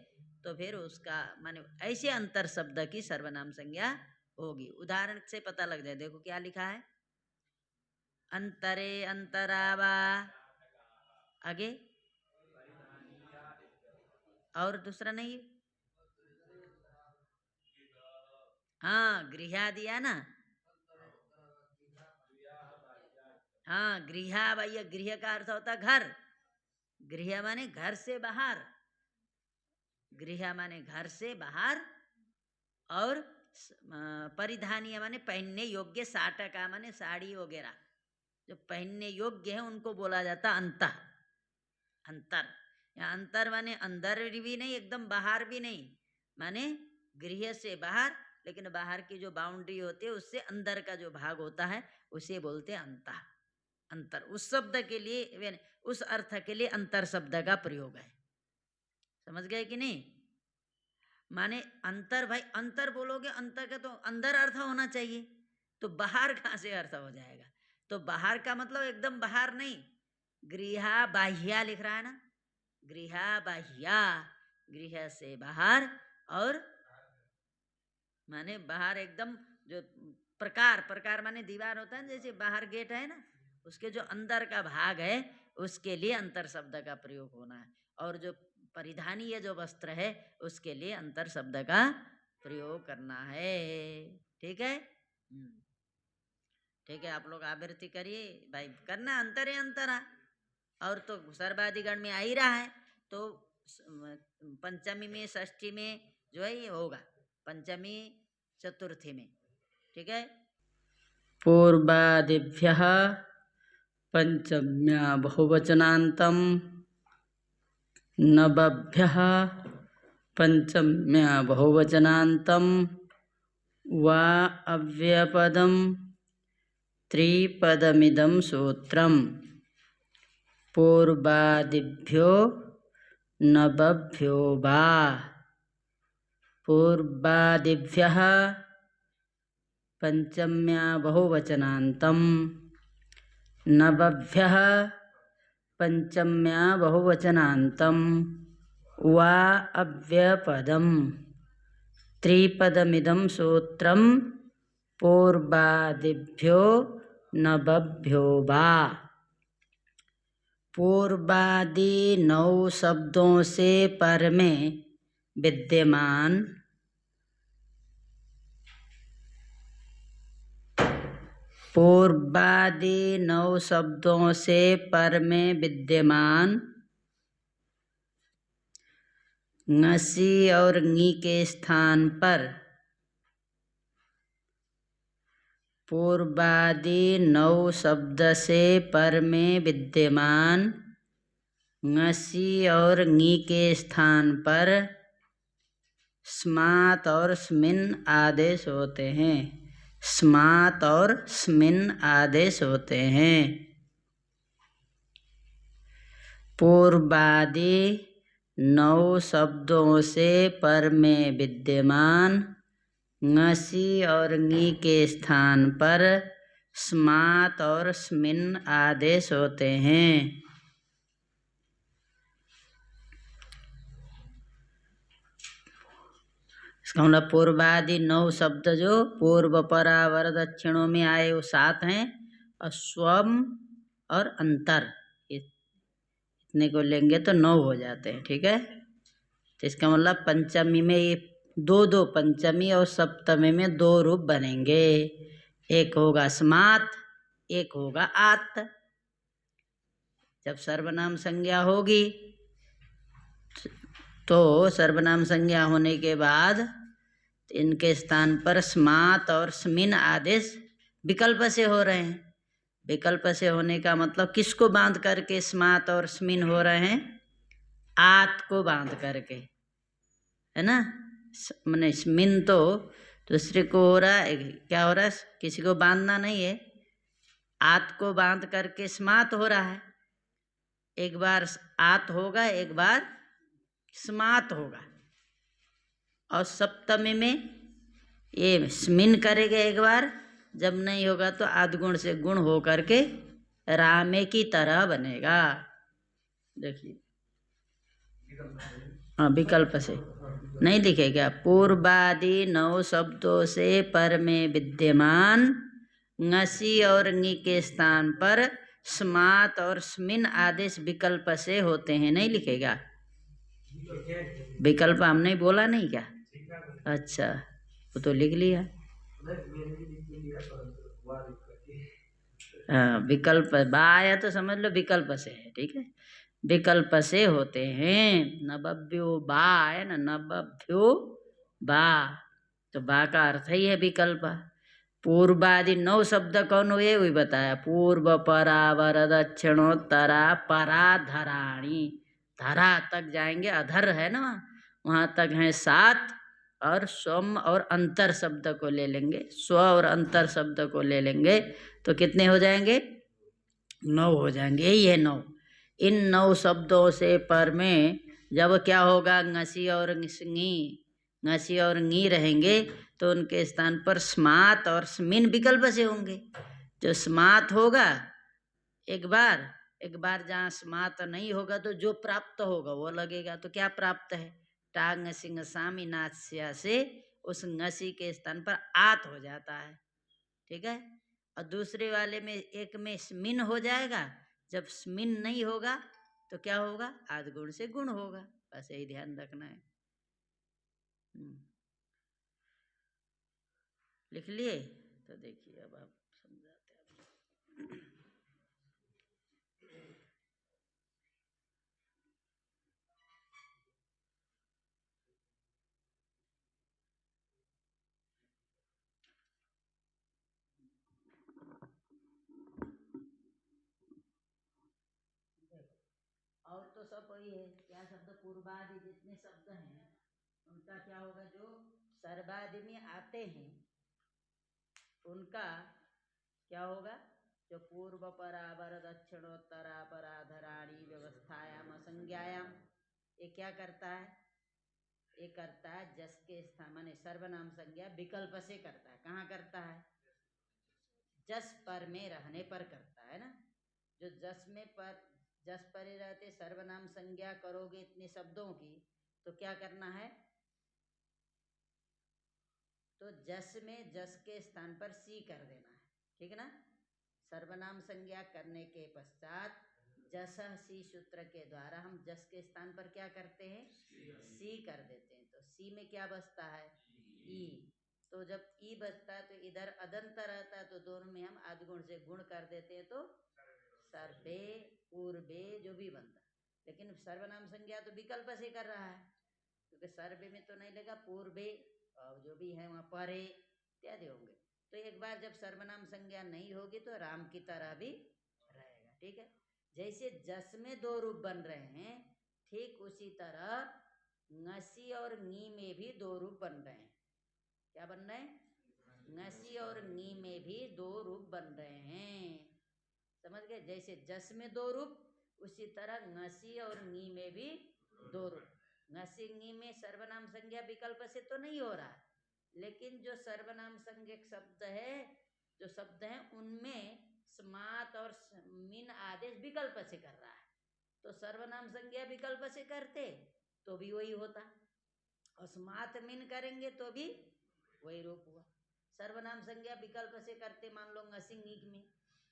तो फिर उसका माने ऐसे अंतर शब्द की सर्वनाम संज्ञा होगी। उदाहरण से पता लग जाए, देखो क्या लिखा है, अंतरे अंतरावा, आगे और दूसरा नहीं, हाँ गृहा दिया ना, हाँ गृहा, भैया गृह का अर्थ होता घर, गृह माने घर से बाहर, गृह माने घर से बाहर, और परिधानीय माने पहनने योग्य, साटका माने साड़ी वगैरह जो पहनने योग्य है उनको बोला जाता अंतर, अंतर। या अंतर माने अंदर भी नहीं एकदम बाहर भी नहीं, माने गृह से बाहर, लेकिन बाहर की जो बाउंड्री होती है उससे अंदर का जो भाग होता है उसे बोलते हैं अंतर। अंतर उस शब्द के लिए, उस अर्थ के लिए अंतर शब्द का प्रयोग है। समझ गए कि नहीं? माने अंतर, भाई अंतर बोलोगे, अंतर का तो अंदर अर्थ होना चाहिए, तो बाहर कहाँ से अर्थ हो जाएगा? तो बाहर का मतलब एकदम बाहर नहीं, गृहा बाह्या लिख रहा है ना, गृहा बाह्या, गृह से बाहर, और माने बाहर एकदम जो प्रकार, प्रकार माने दीवार होता है जैसे बाहर गेट है ना, उसके जो अंदर का भाग है उसके लिए अंतर शब्द का प्रयोग होना है, और जो परिधानीय जो वस्त्र है उसके लिए अंतर शब्द का प्रयोग करना है। ठीक है? ठीक है, आप लोग आवृत्ति करिए भाई, करना अंतर है अंतरा, और तो सर्वाधिगण में आ ही रहा है, तो पंचमी में षष्ठी में जो है ये होगा, पंचमी चतुर्थी में, ठीक है। पूर्वादिभ्यः पंचम्या बहुवचनान्तं, नवभ्यः पंचम्या बहुवचनान्तं वा अव्ययपदं त्रिपदमिदं सूत्रम्। पूर्वादिभ्यो नवभ्यो वा, पूर्वादिभ्यः पंचम्या बहुवचनान्तं, नवभ्यः पंचम्या बहुवचनान्तं वा अव्ययपदं त्रिपदमिदं सूत्रं। पूर्वादिभ्यो नवभ्यो वा। पूर्वादि 9 शब्दों से पर में विद्यमान पूर्वादि 9 शब्दों से पर में विद्यमान ङसी और ङी के स्थान पर पूर्वादि 9 शब्द से पर में विद्यमान ङसी और ङी के स्थान पर स्मात और स्मिन आदेश होते हैं। स्मात और स्मिन आदेश होते हैं। पूर्वादि 9 शब्दों से पर में विद्यमान ङसी और ङी के स्थान पर स्मात और स्मिन आदेश होते हैं। इसका मतलब पूर्वादि 9 शब्द जो पूर्व परावर दक्षिणों में आए वो 7 हैं, और स्वम और अंतर इतने को लेंगे तो 9 हो जाते हैं, ठीक है। तो इसका मतलब पंचमी में ये दो पंचमी और सप्तमी में 2 रूप बनेंगे, एक होगा स्मात, एक होगा आत। जब सर्वनाम संज्ञा होगी तो सर्वनाम संज्ञा होने के बाद इनके स्थान पर स्मात और स्मिन आदेश विकल्प से हो रहे हैं। विकल्प से होने का मतलब किसको बांध करके स्मात और स्मिन हो रहे हैं? आत को बांध करके, है ना। मैंने स्मिन तो दूसरे को हो रहा है, क्या हो रहा है, किसी को बांधना नहीं है, आत को बांध करके स्मात हो रहा है। एक बार आत होगा, एक बार स्मात होगा, और सप्तमी में ये स्मिन करेगा एक बार, जब नहीं होगा तो आधगुण से गुण हो करके रामे की तरह बनेगा। देखिए, हाँ विकल्प से नहीं दिखेगा। पूर्वादि 9 शब्दों से पर में विद्यमान ङसी और ङी के स्थान पर स्मात और स्मिन आदेश विकल्प से होते हैं, नहीं लिखेगा। विकल्प हमने बोला नहीं क्या? अच्छा, वो तो लिख लिया। हाँ, विकल्प बा आया तो समझ लो विकल्प से है, ठीक है। विकल्प से होते हैं। नवभ्यो बा है ना, नवभ्यो बा, तो बा का अर्थ ही है विकल्प। पूर्वादि 9 शब्द कौन हुए वही बताया। पूर्व परावर दक्षिणोत्तरा परा धराणी, धरा तक जाएंगे, अधर है ना वहाँ तक हैं 7, और स्वम और अंतर शब्द को ले लेंगे, स्व और अंतर शब्द को ले लेंगे तो कितने हो जाएंगे? 9 हो जाएंगे। यही है 9। इन 9 शब्दों से पर में जब क्या होगा, ङसी और ङसी और ङी रहेंगे तो उनके स्थान पर स्मात और स्मिन विकल्प से होंगे। जो स्मात होगा एक बार जहाँ स्मात नहीं होगा तो जो प्राप्त होगा वो लगेगा। तो क्या प्राप्त है? टांग सिंह सामी नास्या से उस ङसी के स्थान पर आत हो जाता है, ठीक है। और दूसरे वाले में एक में स्मिन हो जाएगा। जब स्मिन नहीं होगा तो क्या होगा? आद गुण से गुण होगा। बस यही ध्यान रखना है। लिख लिए? तो देखिए अब आप समझाते हैं। और तो सब वही है, क्या शब्द पूर्वादि जितने शब्द हैं उनका क्या होगा, जो सर्वादि में आते हैं उनका क्या होगा, जो पूर्व परावर दक्षिणोत्तरा पराधराणी व्यवस्थायाम असंज्ञायाम, ये क्या करता है, ये करता है जस के स्थान माने सर्वनाम संज्ञा विकल्प से करता है। कहाँ करता है, जस पर में रहने पर करता है ना। जो जस में पर, जस पर ही रहते सर्वनाम संज्ञा करोगे इतने शब्दों की, तो क्या करना है, तो जस में जस के स्थान पर सी कर देना है, ठीक है ना। सर्वनाम संज्ञा करने के पश्चात जस सी सूत्र के द्वारा हम जस के स्थान पर क्या करते हैं, सी कर देते हैं। तो सी में क्या बचता है, ई। तो जब ई बचता है तो इधर अदंत रहता है, तो दोनों में हम आदिगुण से गुण कर देते हैं, तो सर्वे पूर्वे जो भी बनता है। लेकिन सर्वनाम संज्ञा तो विकल्प से कर रहा है, क्योंकि सर्वे में तो नहीं लगा, पूर्वे और जो भी है वहाँ परे इत्यादि होंगे। तो एक बार जब सर्वनाम संज्ञा नहीं होगी तो राम की तरह भी रहेगा, ठीक है। जैसे जस में दो रूप बन रहे हैं, ठीक उसी तरह ngसी और नी में भी दो रूप बन रहे हैं। क्या बन रहे हैं, ngसी और नी में भी दो रूप बन रहे हैं, समझ गए। जैसे जस में दो रूप, उसी तरह ngसी और नी में भी दो रूप। ngसी नी में सर्वनाम संज्ञा विकल्प से तो नहीं हो रहा, लेकिन जो सर्वनाम संज्ञक शब्द है, जो शब्द हैं उनमें स्मात और मिन आदेश विकल्प से कर रहा है। तो सर्वनाम संज्ञा विकल्प से करते तो भी वही होता, और स्मात मिन करेंगे तो भी वही रूप हुआ। सर्वनाम संज्ञा विकल्प से करते, मान लो ngसिंग में,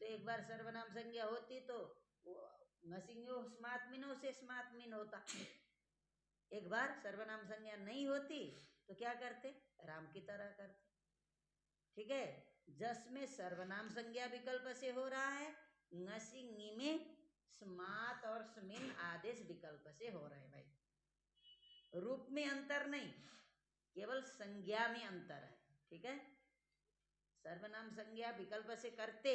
तो एक बार सर्वनाम संज्ञा होती तो ngसिंग स्मात मिनो से स्मात मिन होता। एक बार सर्वनाम संज्ञा नहीं होती तो क्या करते, राम की तरह करते, ठीक है। जस में सर्वनाम संज्ञा विकल्प से हो रहा है, ngसिंग में स्मात और स्मिन आदेश विकल्प से हो रहे हैं भाई। रूप में अंतर नहीं, केवल संज्ञा में अंतर है, ठीक है। सर्वनाम संज्ञा विकल्प से करते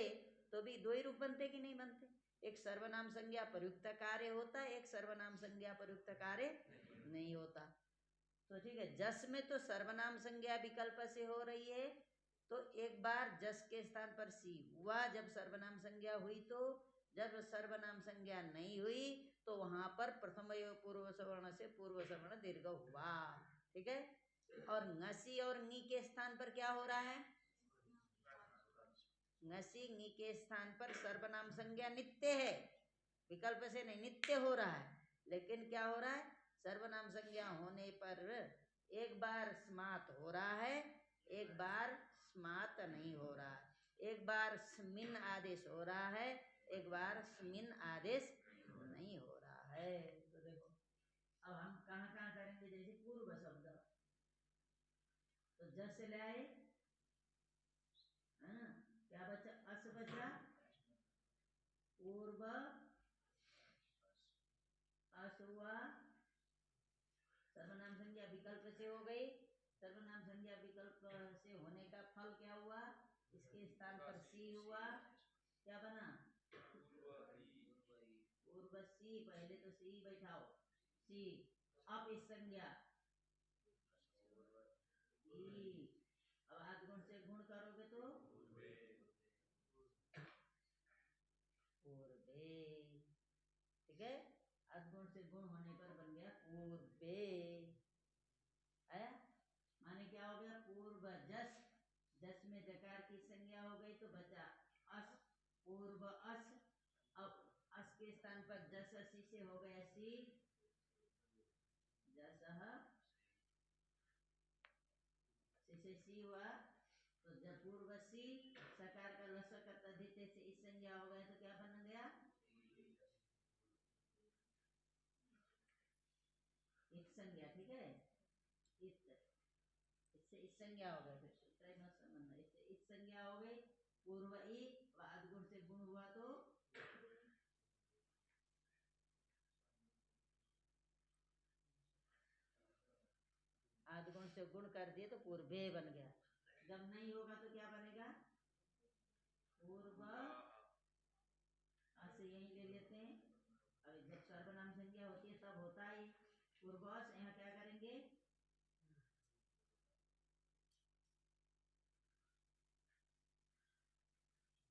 तो भी दो ही रूप बनते कि नहीं बनते, एक सर्वनाम संज्ञा प्रयुक्त कार्य होता है, एक सर्वनाम संज्ञा प्रयुक्त कार्य नहीं होता। तो ठीक है, जस में तो सर्वनाम संज्ञा विकल्प से हो रही है, तो एक बार जस के स्थान पर सी हुआ जब सर्वनाम संज्ञा हुई, तो जब सर्वनाम संज्ञा नहीं हुई तो वहां पर प्रथम पूर्व सवर्ण से पूर्व सवर्ण दीर्घ हुआ, ठीक है। और ngसी और नी के स्थान पर क्या हो रहा है, ngसी नी के स्थान पर सर्वनाम संज्ञा नित्य है, विकल्प से नहीं, नित्य हो रहा है। लेकिन क्या हो रहा है, सर्वनाम संज्ञा होने पर एक बार स्मात हो रहा है, एक बार स्मात नहीं हो रहा, एक बार स्मिन आदेश हो रहा है, एक बार स्मिन आदेश नहीं हो रहा है। तो देखो अब हम कहाँ कहाँ करेंगे, जैसे पूर्व शब्द, तो जस ले आए, है ना, क्या बचा, अस बचा, पूर्व अस हुआ, सर्वनाम संज्ञा विकल्प से हो गई। सर्वनाम संज्ञा विकल्प से होने का फल क्या हुआ, इसके स्थान पर सी हुआ, क्या बना, पूर्व सी, पहले तो सी बैठाओ, सी, अब इस संज्ञा ई, अब आध गुण से गुण करोगे तो पूर्वे, ठीक है। अदगुण से गुण होने पर बन गया पूर्वे, आया, माने क्या हो गया, पूर्व जस, जस में जकार की संज्ञा हो गई तो बचा अस, पूर्व अस। अब अस के स्थान पर जस सी से हो गया सी, जस से सी हुआ, तो जब पूर्व सी सकार का लसक तद्धिते से इस संज्ञा हो गया तो क्या बन गया, इत संज्ञा, ठीक है। इत, इससे इस संज्ञा हो गई, फिर सूत्र मत समझना, इससे इस संज्ञा हो गई, पूर्व ई, बाद गुण से गुण गुण हुआ तो आदगुण से गुण कर दिए तो पूर्वे बन गया। जब नहीं होगा तो क्या बनेगा? पूर्व से यही ले लेते हैं। अभी जब सर्वनाम संज्ञा होती है तब होता है पूर्वस। यहाँ क्या करेंगे?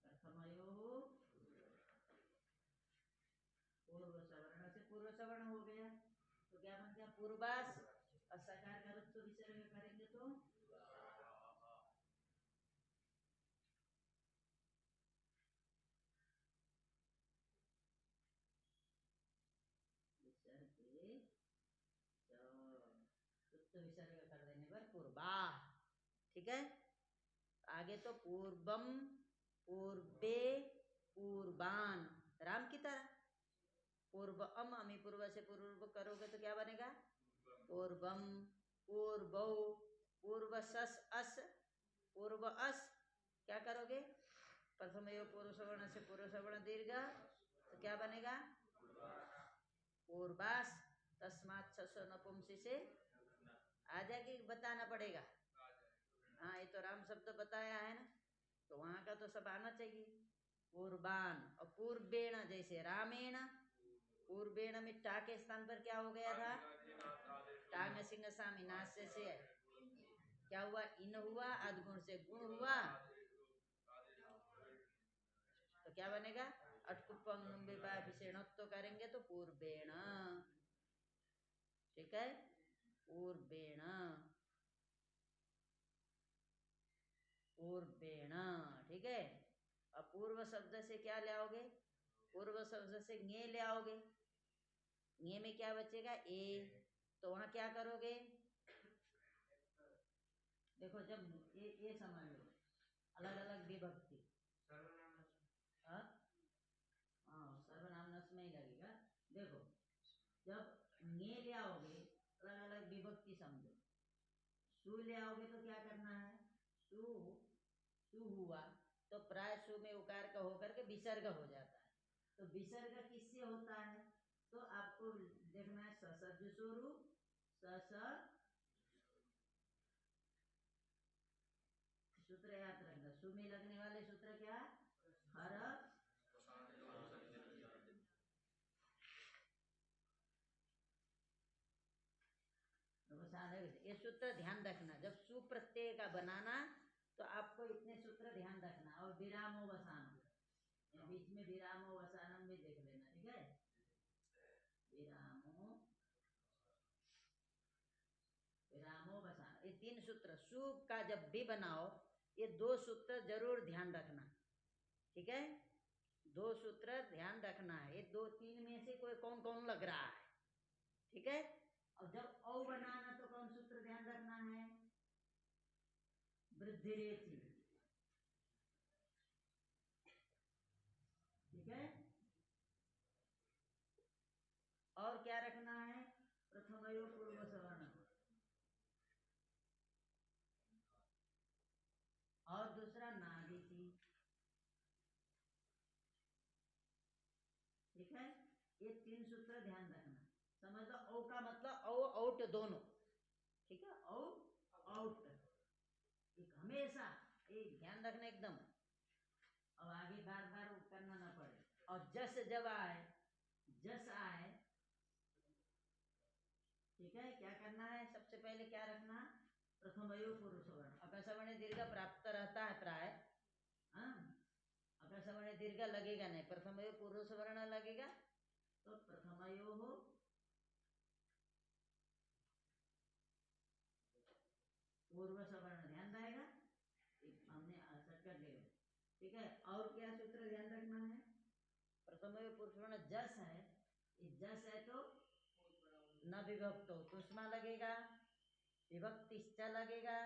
प्रथमयोः पूर्व सवर्ण से पूर्व सवर्ण हो गया तो क्या बन गया? पूर्वास। और सकार का रूप तो विसर्ग करेंगे तो विसर्ग कर देने पर पूर्वा। ठीक है। आगे तो पूर्वम, पूर्वे, पूर्वान, राम की तरह। पूर्व अमी पूर्व से पूर्व करोगे तो क्या बनेगा? पूर्वम, पूर्वौ, पूर्वसस अस, पूर्व अस। क्या करोगे? प्रथम यो पूर्व सवर्ण से पूर्व सवर्ण दीर्घ तो क्या बनेगा? पूर्वास। तस्मात् छसो नपुंसी से आ जाएगी, बताना पड़ेगा। हाँ, ये तो राम शब्द बताया है ना, तो वहां का तो सब आना चाहिए। पूर्वान और पूर्वेण, जैसे रामेण। पूर्वेण में टा के स्थान पर क्या हो गया था? टांग सिंह सामी नास्य से क्या हुआ? इन हुआ, अधगुण से गुण हुआ तो क्या बनेगा? अटकुपंगेणत्व करेंगे तो पूर्वेण। ठीक है, पूर्वेण, पूर्वेण। ठीक है। अब पूर्व शब्द से क्या ले आओगे? पूर्व शब्द से ङे ले आओगे। ङे में क्या बचेगा? ए। तो वहां क्या करोगे? देखो, जब ये समझ लो, अलग अलग विभक्ति। हाँ, सर्वनाम नस में ही लगेगा। देखो, जब ङे ले आओगे अलग अलग विभक्ति समझो। सु ले आओगे तो क्या करना है? सु, सु हुआ तो प्राय सु में उकार का होकर के विसर्ग हो जाता है। तो विसर्ग किससे होता है? तो आपको देखना है ससर्ज स्वरूप, सस सूत्र याद रखना। सु में लगने वाले सूत्र क्या? हर, ये सूत्र ध्यान रखना। जब सु प्रत्यय का बनाना तो आपको इतने सूत्र ध्यान रखना। और विरामो वसानम, बीच में विरामो वसानम भी देख लेना। ठीक है, विरामो, विरामो वसान, ये 3 सूत्र सु का जब भी बनाओ ये 2 सूत्र जरूर ध्यान रखना। ठीक है, 2 सूत्र ध्यान रखना है। ये 2-3 में से कोई कौन कौन लग रहा है। ठीक है। और जब औ बनाना तो कौन सूत्र ध्यान रखना है? वृद्धि रेचि। ठीक है। और क्या रखना है? प्रथमयो पूर्व सवर्ण। और दूसरा नादिति। ठीक है, ये 3 सूत्र ध्यान रखना। समझ लो, औ का मतलब औ आउट दोनों। ठीक है, औ आउट एक हमेशा, एक ध्यान रखना एकदम। अब आगे बार बार करना ना पड़े। और जस जब आए, जस आए, ठीक है, क्या करना है? सबसे पहले क्या रखना? प्रथमयो पूर्व सवर्ण। अकसवर्ण दीर्घ प्राप्त रहता है प्राय। हाँ, अकसवर्ण दीर्घ लगेगा नहीं, प्रथमयो पूर्व सवर्ण लगेगा। तो प्रथमयो हो पूर्व सवर्ण ध्यान रहेगा। हमने आंसर कर लिया। ठीक है, और क्या सूत्र ध्यान रखना है? प्रथमयो पूर्व सवर्ण जस है, ये जस है तो न विभक्त हो तुष्मा लगेगा, विभक्तिश्च लगेगा,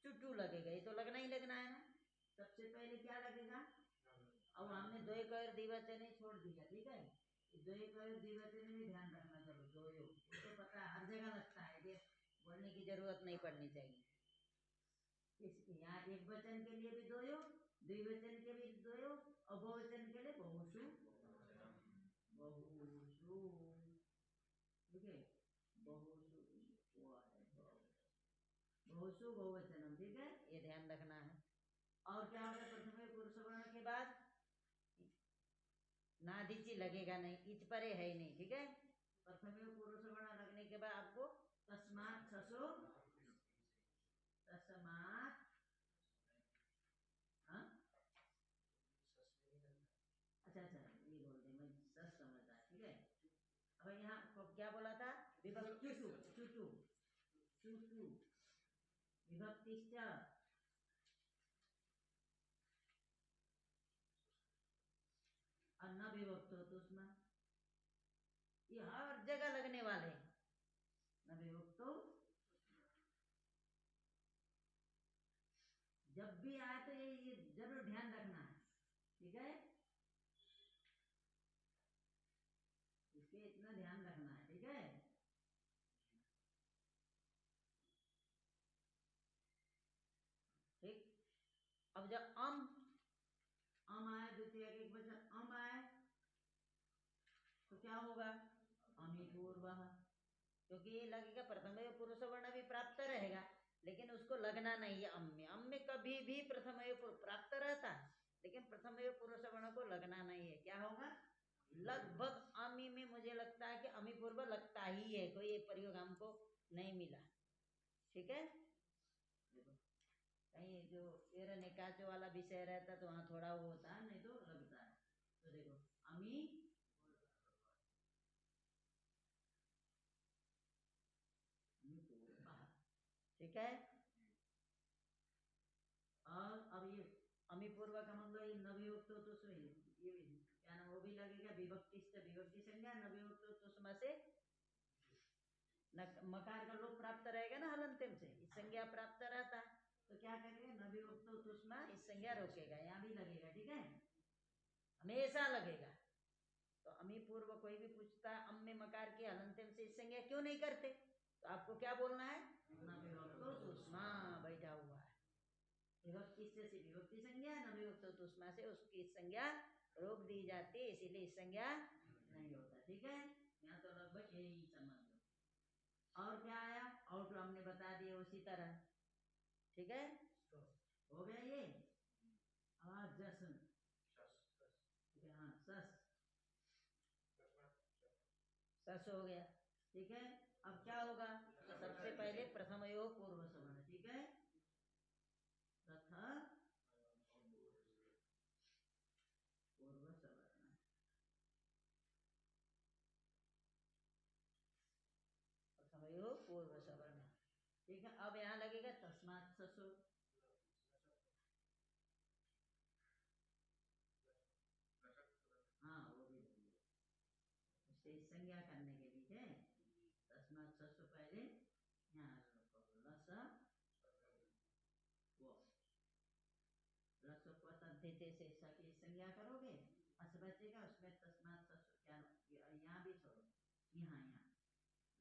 चुटू लगेगा। ये तो लगना ही लगना है ना। सबसे पहले क्या लगेगा? अब हमने द्वय और द्विवचन छोड़ दिया। ठीक है, द्वय और द्विवचन में ध्यान रखना। चलो, द्वयो तो पता है हर जगह लगता है, ये बोलने की जरूरत नहीं पड़नी चाहिए। यहाँ एक वचन के लिए भी द्वयो, द्विवचन के भी द्वयो, और बहुवचन के लिए बहुषु, बहुषु, ठीक है, बहुषु हुआ है, बहुषु बहुवचनम, ठीक है, ये ध्यान रखना है। और क्या होगा प्रथम पुरुष वर्ण के बाद नादिची लगेगा नहीं, इच परे है ही नहीं, ठीक है। प्रथम पुरुष वर्ण लगने के बाद आपको तस्मात् ससो, तस्मात्, हाँ अच्छा अच्छा ये बोल दे, मैं सच समझता, ठीक है। अब यहाँ क्या बोला था, विभक्ति चुटू चुटू विभक्ति अन्ना विभक्त हो तो उसमें ये हर जगह लगने वाले न विभक्त हो, जब भी आए तो ये जरूर ध्यान रखना है, ठीक है, इसके इतना ध्यान रखना है, ठीक है। ठीक, अब जब अम आए, द्वितीय एक वचन अम आए तो क्या होगा, अमी पूर्व, क्योंकि ये लगेगा प्रथम पुरुष वर्ण भी प्राप्त रहेगा, लेकिन उसको लगना नहीं है अम में। अम में कभी भी प्रथम प्राप्त रहता है, लेकिन प्रथम पुरुष वर्ण को लगना नहीं है। क्या होगा, लगभग अमी में मुझे लगता है कि अमी पूर्व लगता ही है, कोई एक प्रयोग हमको नहीं मिला, ठीक है। कहीं जो एरन निकाचो वाला विषय रहता तो वहाँ थोड़ा वो होता है, नहीं तो लगता है। तो देखो अमी, ठीक है। और अब ये अमी पूर्व का मतलब ये नवयुक्त हो तो उसमें ये क्या नाम, वो भी लगेगा विभक्ति विभक्ति संज्ञा, नवयुक्त हो तो उसमें से मकार का लोप प्राप्त रहेगा ना हलंतिम से, इस संज्ञा प्राप्त रहता है, तो क्या करेगा, नवयुक्त हो तो उसमें इस संज्ञा रोकेगा, यहाँ भी लगेगा, ठीक है, हमेशा लगेगा। तो अमी पूर्व कोई भी पूछता है अम में मकार के हलंतिम से इस संज्ञा क्यों नहीं करते, तो आपको क्या बोलना है, नवयुक्त हो तो उसमें बैठा हुआ है, विभक्ति से विभक्ति संज्ञा, नवयुक्त तो उसमें से उसकी संज्ञा रोक दी जाती है, इसीलिए संज्ञा नहीं होता, ठीक है। यहाँ तो लगभग यही समझ लो। और क्या आया, आउट हमने बता दिया उसी तरह, ठीक है, हो गया ये। और जसन, हाँ सस, सस हो गया, ठीक है। अब क्या होगा, तो सबसे पहले प्रथम योग पूर्व सवर्ण, ठीक है, प्रथम पूर्व सवर्ण, प्रथम योग पूर्व सवर्ण, ठीक है। अब यहाँ लगेगा तस्मात् ससु, हाँ वो भी उससे संज्ञा करने के लिए, तस्मात् ससु पहले यहाँ लस वो लस तद्धिते से सकी संज्ञा करोगे, अस बचेगा, उसमें तस्मात् ससु क्या, यहाँ भी छोड़ो, यहाँ यहाँ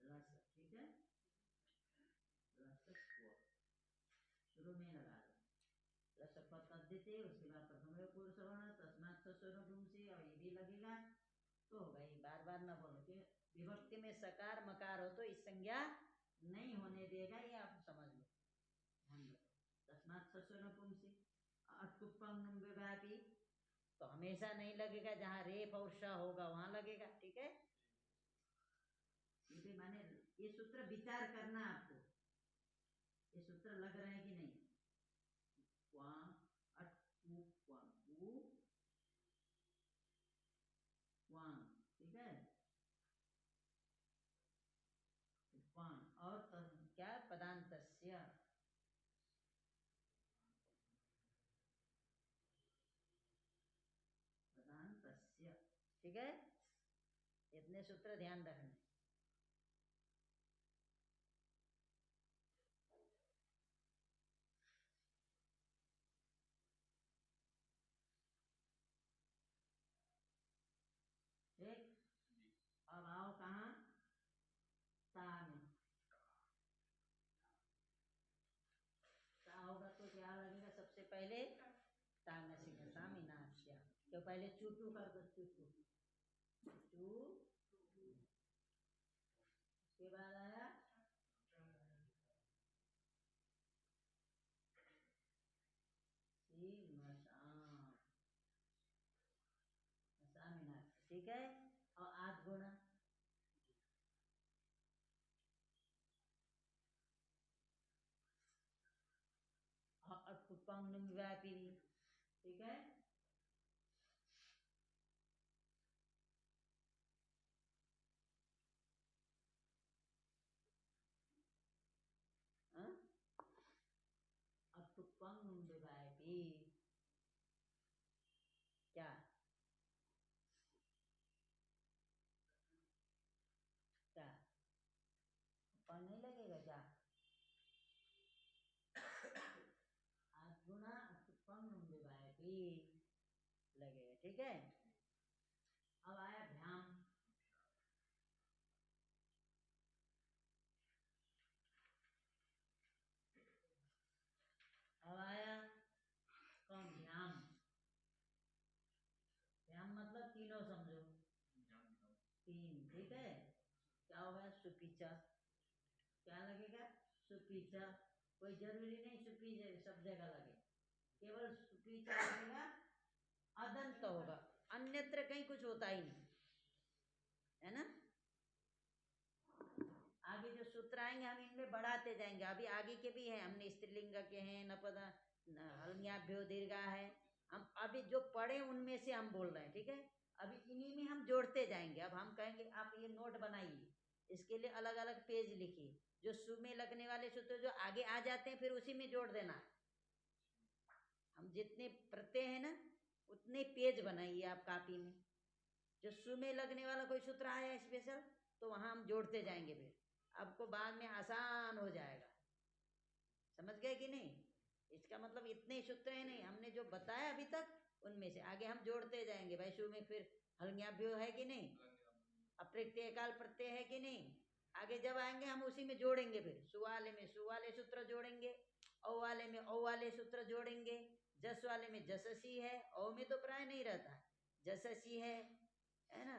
लस, ठीक है, लस वो शुरू में लगा दो, लस तद्धिते, उसके बाद प्रथम पुरुष सवर्ण तस्मात् ससु नपुंसी, और ये भी लगेगा, तो भाई बार बार न बोलो कि विभक्ति में सकार मकार हो तो इस संज्ञा नहीं होने देगा, ये आप समझ लो, ध्यान रखो। तस्मात् ससु नपुंसी अटकुप्पम व्यापी, तो हमेशा नहीं लगेगा, जहाँ रेप और श होगा वहां लगेगा, ठीक है। ये माने ये सूत्र विचार करना आपको, ये सूत्र लग रहे हैं कि नहीं, वाम वाम, ठीक है, वाम और क्या पदांतस्य, पदांतस्य, ठीक है, इतने सूत्र ध्यान रखने। ठीक, अब आओ कहाँ, ता में, ता होगा तो क्या लगेगा, सबसे पहले तानसिक सामिनास्या, तो पहले चूटू कर दो, चूटू चू, उसके बाद आया ठीक है। और आठ गुणा व्यापी, ठीक है। व्यापी क्या क्या पानी नहीं लगेगा क्या? आठ गुणा लगेगा, ठीक है। अब आया भ्याम, अब आया कौन? भ्याम। भ्याम मतलब तीनों समझो, तीन, ठीक है। क्या होगा? सुपीचा, क्या लगेगा? सुपीचा। कोई जरूरी नहीं सुपीचे सब जगह लगे, केवल सुपीचा लगेगा, अदंत होगा, अन्यत्र कहीं कुछ होता ही नहीं, है ना। आगे जो सूत्र आएंगे हम इनमें बढ़ाते जाएंगे, अभी आगे के भी हैं, हमने स्त्रीलिंग के हैं, नपदा हलन्याभ्यो दीर्घा है, हम अभी जो पढ़े उनमें से हम बोल रहे हैं, ठीक है। अभी इन्हीं में हम जोड़ते जाएंगे। अब हम कहेंगे आप ये नोट बनाइए, इसके लिए अलग अलग पेज लिखिए, जो सु में लगने वाले सूत्र जो आगे आ जाते हैं फिर उसी में जोड़ देना है। हम जितने प्रत्यय है ना उतने पेज बनाइए आप कापी में, जो सु में लगने वाला कोई सूत्र आया स्पेशल तो वहां हम जोड़ते जाएंगे, फिर आपको बाद में आसान हो जाएगा। समझ गए कि नहीं? इसका मतलब इतने सूत्र है नहीं, हमने जो बताया अभी तक उनमें से आगे हम जोड़ते जाएंगे। भाई सु में फिर हलन्याभ्यो है कि नहीं, अप्रत्यय काल प्रत्यय है कि नहीं, आगे जब आएंगे हम उसी में जोड़ेंगे। फिर सु वाले में सु वाले सूत्र जोड़ेंगे, औ वाले में औ वाले सूत्र जोड़ेंगे, जस वाले में जससी है, औ में तो प्राय नहीं रहता, जससी है ना।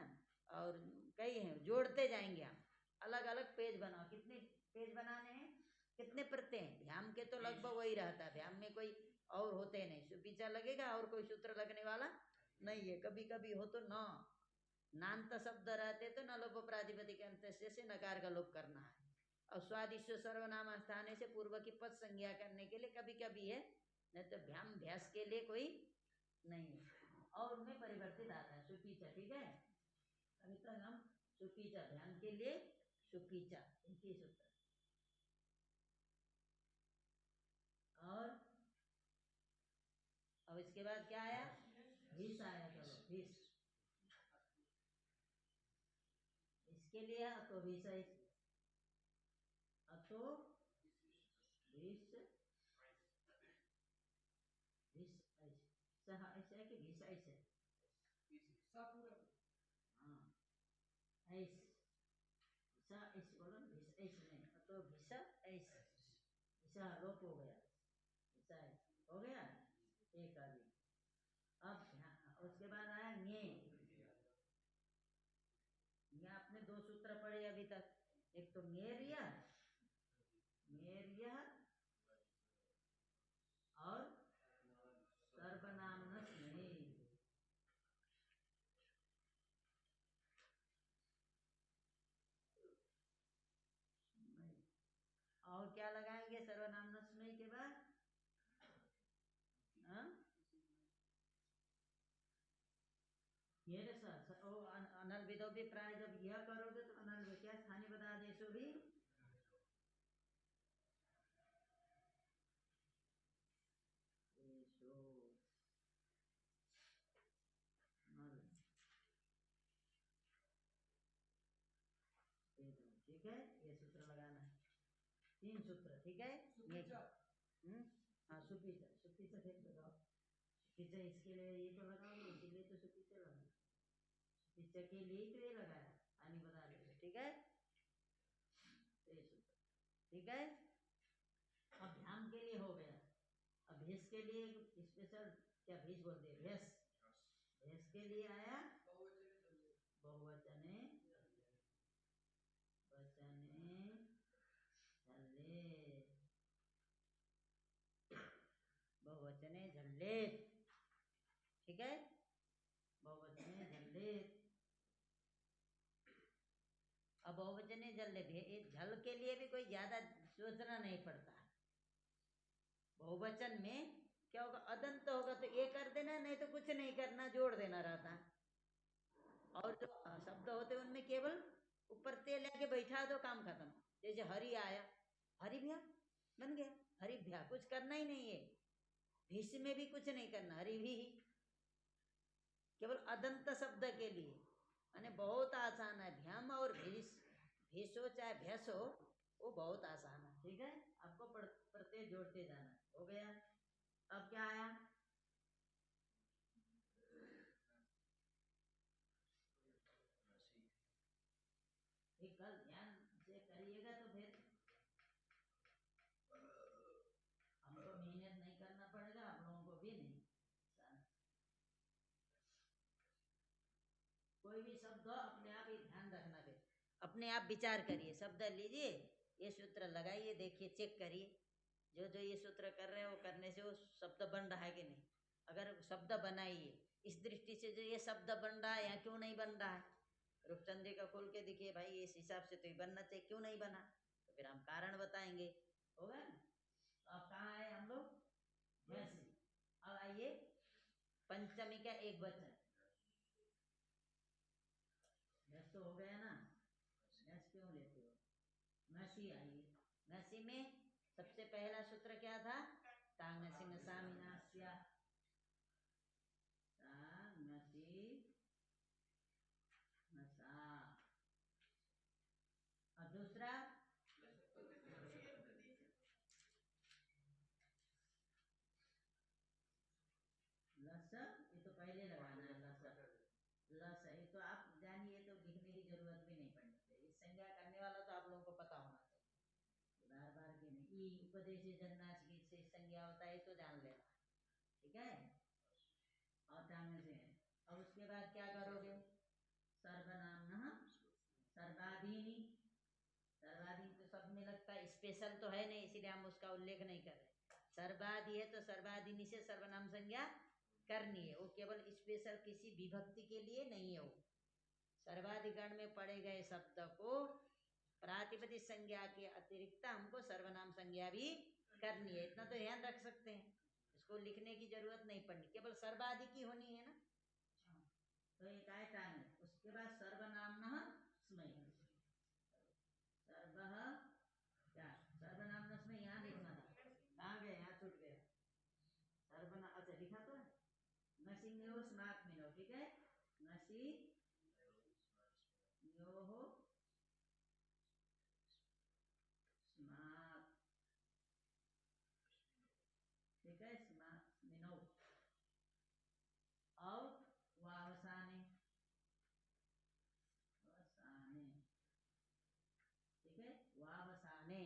और कई हैं, जोड़ते जाएंगे हम। अलग अलग पेज बनाओ। कितने पेज बनाने हैं? कितने प्रत्यय हैं? ध्यान के तो लगभग वही रहता है, ध्यान में कोई और होते नहीं, सुपीछा लगेगा और कोई सूत्र लगने वाला नहीं है। कभी कभी हो तो न नान्त शब्द रहते तो न लोप प्रातिपदिक अंत से नकार का लोप करना है। और स्वादिष्ट सर्वनाम स्थाने से पूर्व की पद संज्ञा करने के लिए कभी कभी है, नहीं तो भ्याम भ्यास के लिए कोई नहीं है। और उनमें परिवर्तित आता है सुपीचा, ठीक है। अभी तक हम सुपीचा, ध्यान के लिए सुपीचा, इनकी सूत्र। और अब इसके बाद क्या आया? भीष आया। चलो भीष, इसके लिए अतो भीष, अतो भीष, भीष ऐसे है कि भीष ऐसे, हाँ ऐसे ऐसे बोलो, भीष ऐसे नहीं, अतो भीष ऐसे, ऐसा लोप हो गया, ऐसा हो गया एक आदमी। अब उसके बाद आया न्ये। ये आपने दो सूत्र पढ़े अभी तक, एक तो मेरिया, मेरिया और सर्वनामनस नहीं। और क्या लगाएंगे सर्वनामनस नहीं के बाद? ये अनल विदो भी प्राय जब यह करोगे तो अनल क्या स्थानीय बता देशो भी ठीक है। ये सूत्र लगाना है, तीन सूत्र, ठीक है। हाँ सुपीचा, सुपीचा फिर लगाओ, सुपीचा इसके लिए ये तो लगाओगे, इसीलिए तो सुपीचा लगाओ, सुपीचा के लिए तो ये लगाया, आनी बता देंगे, ठीक है। ये सूत्र, ठीक है। अब ध्यान के लिए हो गया। अब भेष के लिए स्पेशल, क्या भेष बोलते हैं? भेष, इसके लिए आया बहुवचने वचने झल्ले, बहुवचने झल्ले, ठीक है, बहुवचने झल्ले। अब बहुवचने झल्ले भी झल के लिए भी कोई ज्यादा सोचना नहीं पड़ता। बहुवचन में क्या होगा, अदंत होगा तो ये कर देना, नहीं तो कुछ नहीं करना, जोड़ देना रहता। और जो शब्द होते उनमें केवल ऊपर ते लेके बैठा दो, काम खत्म। जैसे हरि आया, हरि भैया बन गया, हरि भैया, कुछ करना ही नहीं है। भीष में भी कुछ नहीं करना, हरि भी, केवल अदंत शब्द के लिए। माने बहुत आसान है। भ्याम और भीष, भीषो चाहे भैसो, वो बहुत आसान है, ठीक है। आपको प्रत्यय जोड़ते जाना। हो गया। अब क्या आया, एक कल ध्यान से करिएगा तो फिर हमको मेहनत नहीं करना पड़ेगा, आप लोगों को भी नहीं। कोई भी शब्द अपने आप ही ध्यान रखना, फिर अपने आप विचार करिए, शब्द लीजिए, ये सूत्र लगाइए, देखिए, चेक करिए, जो जो ये सूत्र कर रहे हैं वो करने से वो शब्द बन रहा है कि नहीं। अगर शब्द बनाइए इस दृष्टि से, जो ये शब्द बन रहा है या क्यों नहीं बन रहा है, रूपचंद जी का खोल के देखिए, भाई इस हिसाब से तो ये बनना चाहिए, क्यों नहीं बना, तो फिर हम कारण बताएंगे। होगा ना। तो अब कहाँ आए हम लोग, भैंसी। अब आइए पंचमी का एक वचन, भैंस तो हो गया ना, भैंस क्यों लेते हो, नसी। आइए नसी में सबसे पहला सूत्र क्या था, तांग सिंह सामिनास्या, नसी नसा। और दूसरा लस, ये तो पहले लगाना है, लस लस, ये तो आप जानिए, तो लिखने की जरूरत भी नहीं पड़नी चाहिए। संज्ञा करने वाला तो आप लोगों को पता होना चाहिए, बार बार के नहीं। ई उपदेश जन्नाश की से संज्ञा होता है तो जान लेना, ठीक है। और टांग से है। अब उसके बाद क्या करोगे, सर्वनाम सर्वाधीनी, सर्वाधीन तो सब में लगता है, स्पेशल तो है नहीं, इसीलिए हम उसका उल्लेख नहीं कर रहे। सर्वाधि है तो सर्वाधीनी से सर्वनाम संज्ञा करनी है, वो केवल स्पेशल किसी विभक्ति के लिए नहीं है। वो सर्वाधिकरण में पड़े गए शब्द को प्रातिपदिक संज्ञा के अतिरिक्त हमको सर्वनाम संज्ञा भी करनी है, इतना तो ध्यान रख सकते हैं। इसको लिखने की जरूरत नहीं पड़नी, केवल सर्वाधिक ही होनी है ना। तो एक आय टांग, उसके बाद सर्वनाम स्मय, सर्व क्या, सर्वनाम स्मय यहाँ लिखना था, कहाँ गए, यहाँ छूट गया। सर्वनाम, अच्छा लिखा तो है, नसी न्यो स्मार्ट मिलो, ठीक है, नसी न्यो स्मार्ट, ठीक है, स्मार्ट मिनो। और वावसाने, वसाने, ठीक है, वावसाने,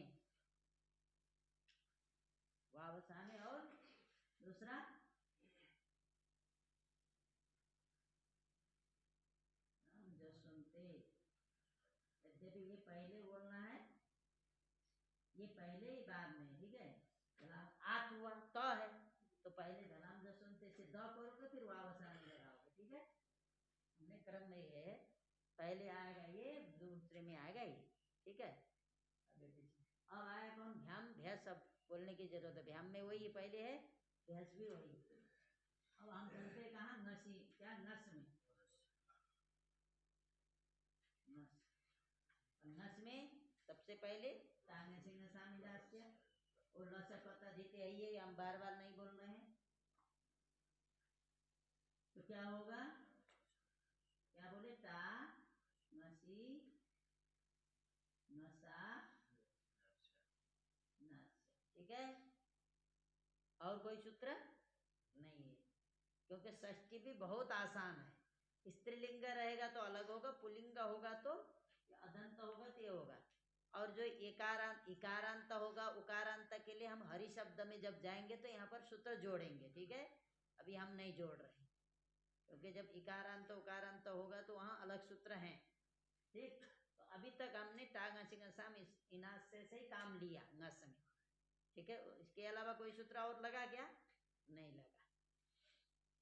वावसाने। और दूसरा हम जो सुनते, यद्यपि ये पहले बोलना है, ये पहले ही बाद में, ठीक है। आठ हुआ तो है, तो पहले धनाम जो सुनते से द करोगे, फिर वावसाने लगाओगे, ठीक है। हमने क्रम नहीं है, पहले आएगा ये, दूसरे में आएगा ये, ठीक है। अब आया कौन, भ्याम, भैंस। सब बोलने की जरूरत है, भ्याम में वही पहले है, भैंस भी वही। अब हम चलते कहाँ, नसी, क्या, नस में, नस। नस में सबसे पहले ताने से नशा मिला दिया, और लस पता देते है, ये हम बार बार नहीं बोल रहे हैं, तो क्या होगा, क्या बोले, ता नसी नशा नस, ठीक है। और कोई सूत्र नहीं है, क्योंकि षष्ठी भी बहुत आसान है। स्त्रीलिंग रहेगा तो अलग होगा, पुल्लिंग होगा तो अदंत होगा तो ये होगा। और जो एकारांत इकारांत होगा, उकारांत के लिए हम हरि शब्द में जब जाएंगे तो यहाँ पर सूत्र जोड़ेंगे, ठीक है। अभी हम नहीं जोड़ रहे, क्योंकि जब इकारांत उकारांत होगा तो वहाँ अलग सूत्र हैं। ठीक, तो अभी तक हमने टांग साम इनास से ही काम लिया ngस में। ठीक है, इसके अलावा कोई सूत्र और लगा क्या? नहीं लगा।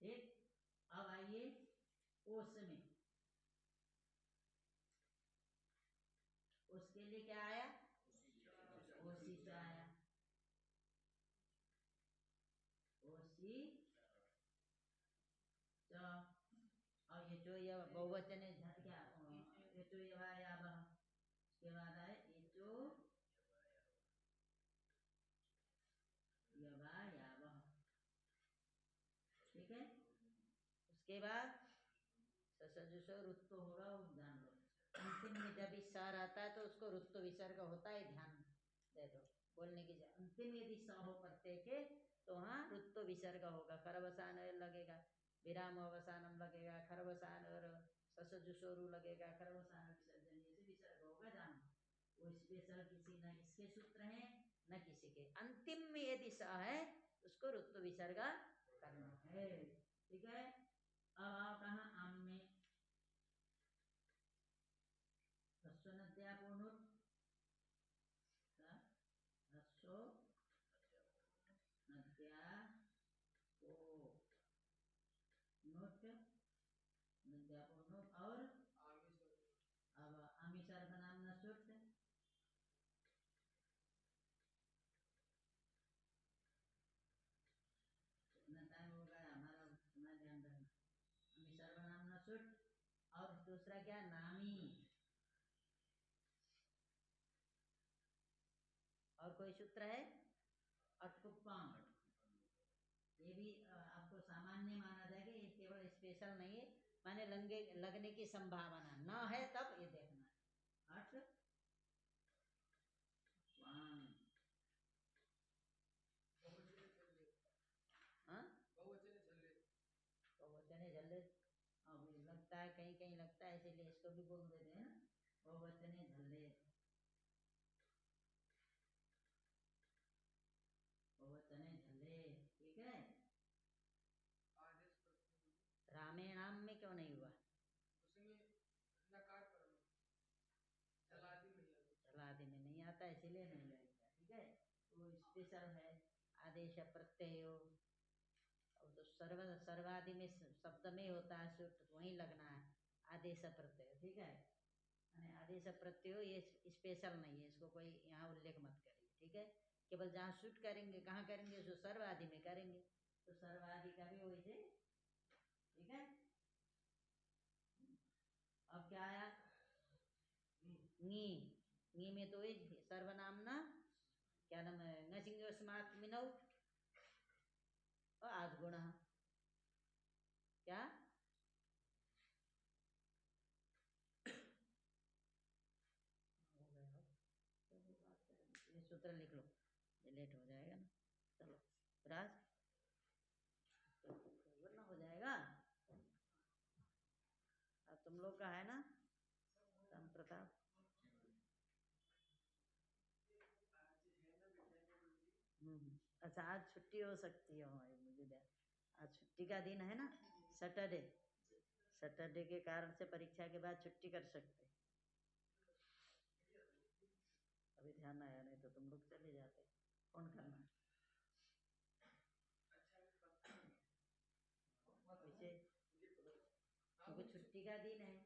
ठीक, अब आइए ओस में। उसके लिए क्या आया? ओसीचा आया। ओसी और ये जो ये बहुवचन है क्या? ये जो ये उसके बाद आए ये जो यवा। ठीक है, उसके बाद ससजुसो रुत्तो होगा, वो ध्यान दो। अंतिम में जब सर आता है तो उसको रुत्तो विसर्ग होता है, ध्यान दे दो। बोलने की अंतिम यदि स हो प्रत्यय के तो हाँ रुत्तो विसर्ग होगा। खरवसान लगेगा, विराम अवसानम लगेगा, खरवसान और ससजुसोरु लगेगा, खरवसान विसर्जन से विसर्ग होगा। ध्यान, वो स्पेशल किसी न इसके सूत्र हैं न किसी के। अंतिम में यदि स है उसको रुत्तो विसर्ग करना है। ठीक है, अब आओ कहाँ? आम में रस्वनद्यापूर्णुत रस्व नद्या को नोट नद्यापूर्णुत और अब आमिषार बनाम नसुट। कितना टाइम हो गया हमारा, तुम्हारा ध्यान रखना। आमिषार बनाम नसुट और दूसरा क्या? नामी। और कोई सूत्र है? अटकुप्पाम। ये भी आपको सामान्य माना जाएगा, ये केवल स्पेशल नहीं है। माने लगने की संभावना न है तब ये देखना है। अट बहुवचने झल्ले। अब लगता है कहीं कहीं लगता है, इसीलिए इसको भी बोल देते हैं ना, बहुवचने झल्ले। बहुवचने झल्ले। ठीक है, रामेणाम में क्यों नहीं हुआ? उसमें नकार चलादि में नहीं आता, इसीलिए नहीं लगेगा। ठीक है, वो स्पेशल है। आदेश प्रत्यय और तो सर्वादि में शब्द में होता है सूत्र, तो वहीं लगना है आदेश प्रत्यय। ठीक है, आदेश प्रत्यय ये स्पेशल नहीं है, इसको कोई यहाँ उल्लेख मत करिए। ठीक है, केवल जहाँ शूट करेंगे कहाँ करेंगे? जो सर्वादि में करेंगे, तो सर्वादि का भी वही थे। ठीक है, अब क्या आया? नी। नी में तो सर्वनाम ना क्या नाम है? नचिंग स्मार्ट मिनौ और आज गुण क्या? ये सूत्र लिख लो, ये लेट हो जाएगा ना। चलो राज, वरना हो जाएगा। अब तुम लोग का है ना राम प्रताप? अच्छा, आज छुट्टी हो सकती है हमारी, मुझे ध्यान। आज छुट्टी का दिन है ना, सैटरडे। सैटरडे के कारण से परीक्षा के बाद छुट्टी कर सकते। अभी ध्यान आया, नहीं तो तुम लोग चले जाते। कौन करना है वैसे, क्योंकि छुट्टी का दिन है।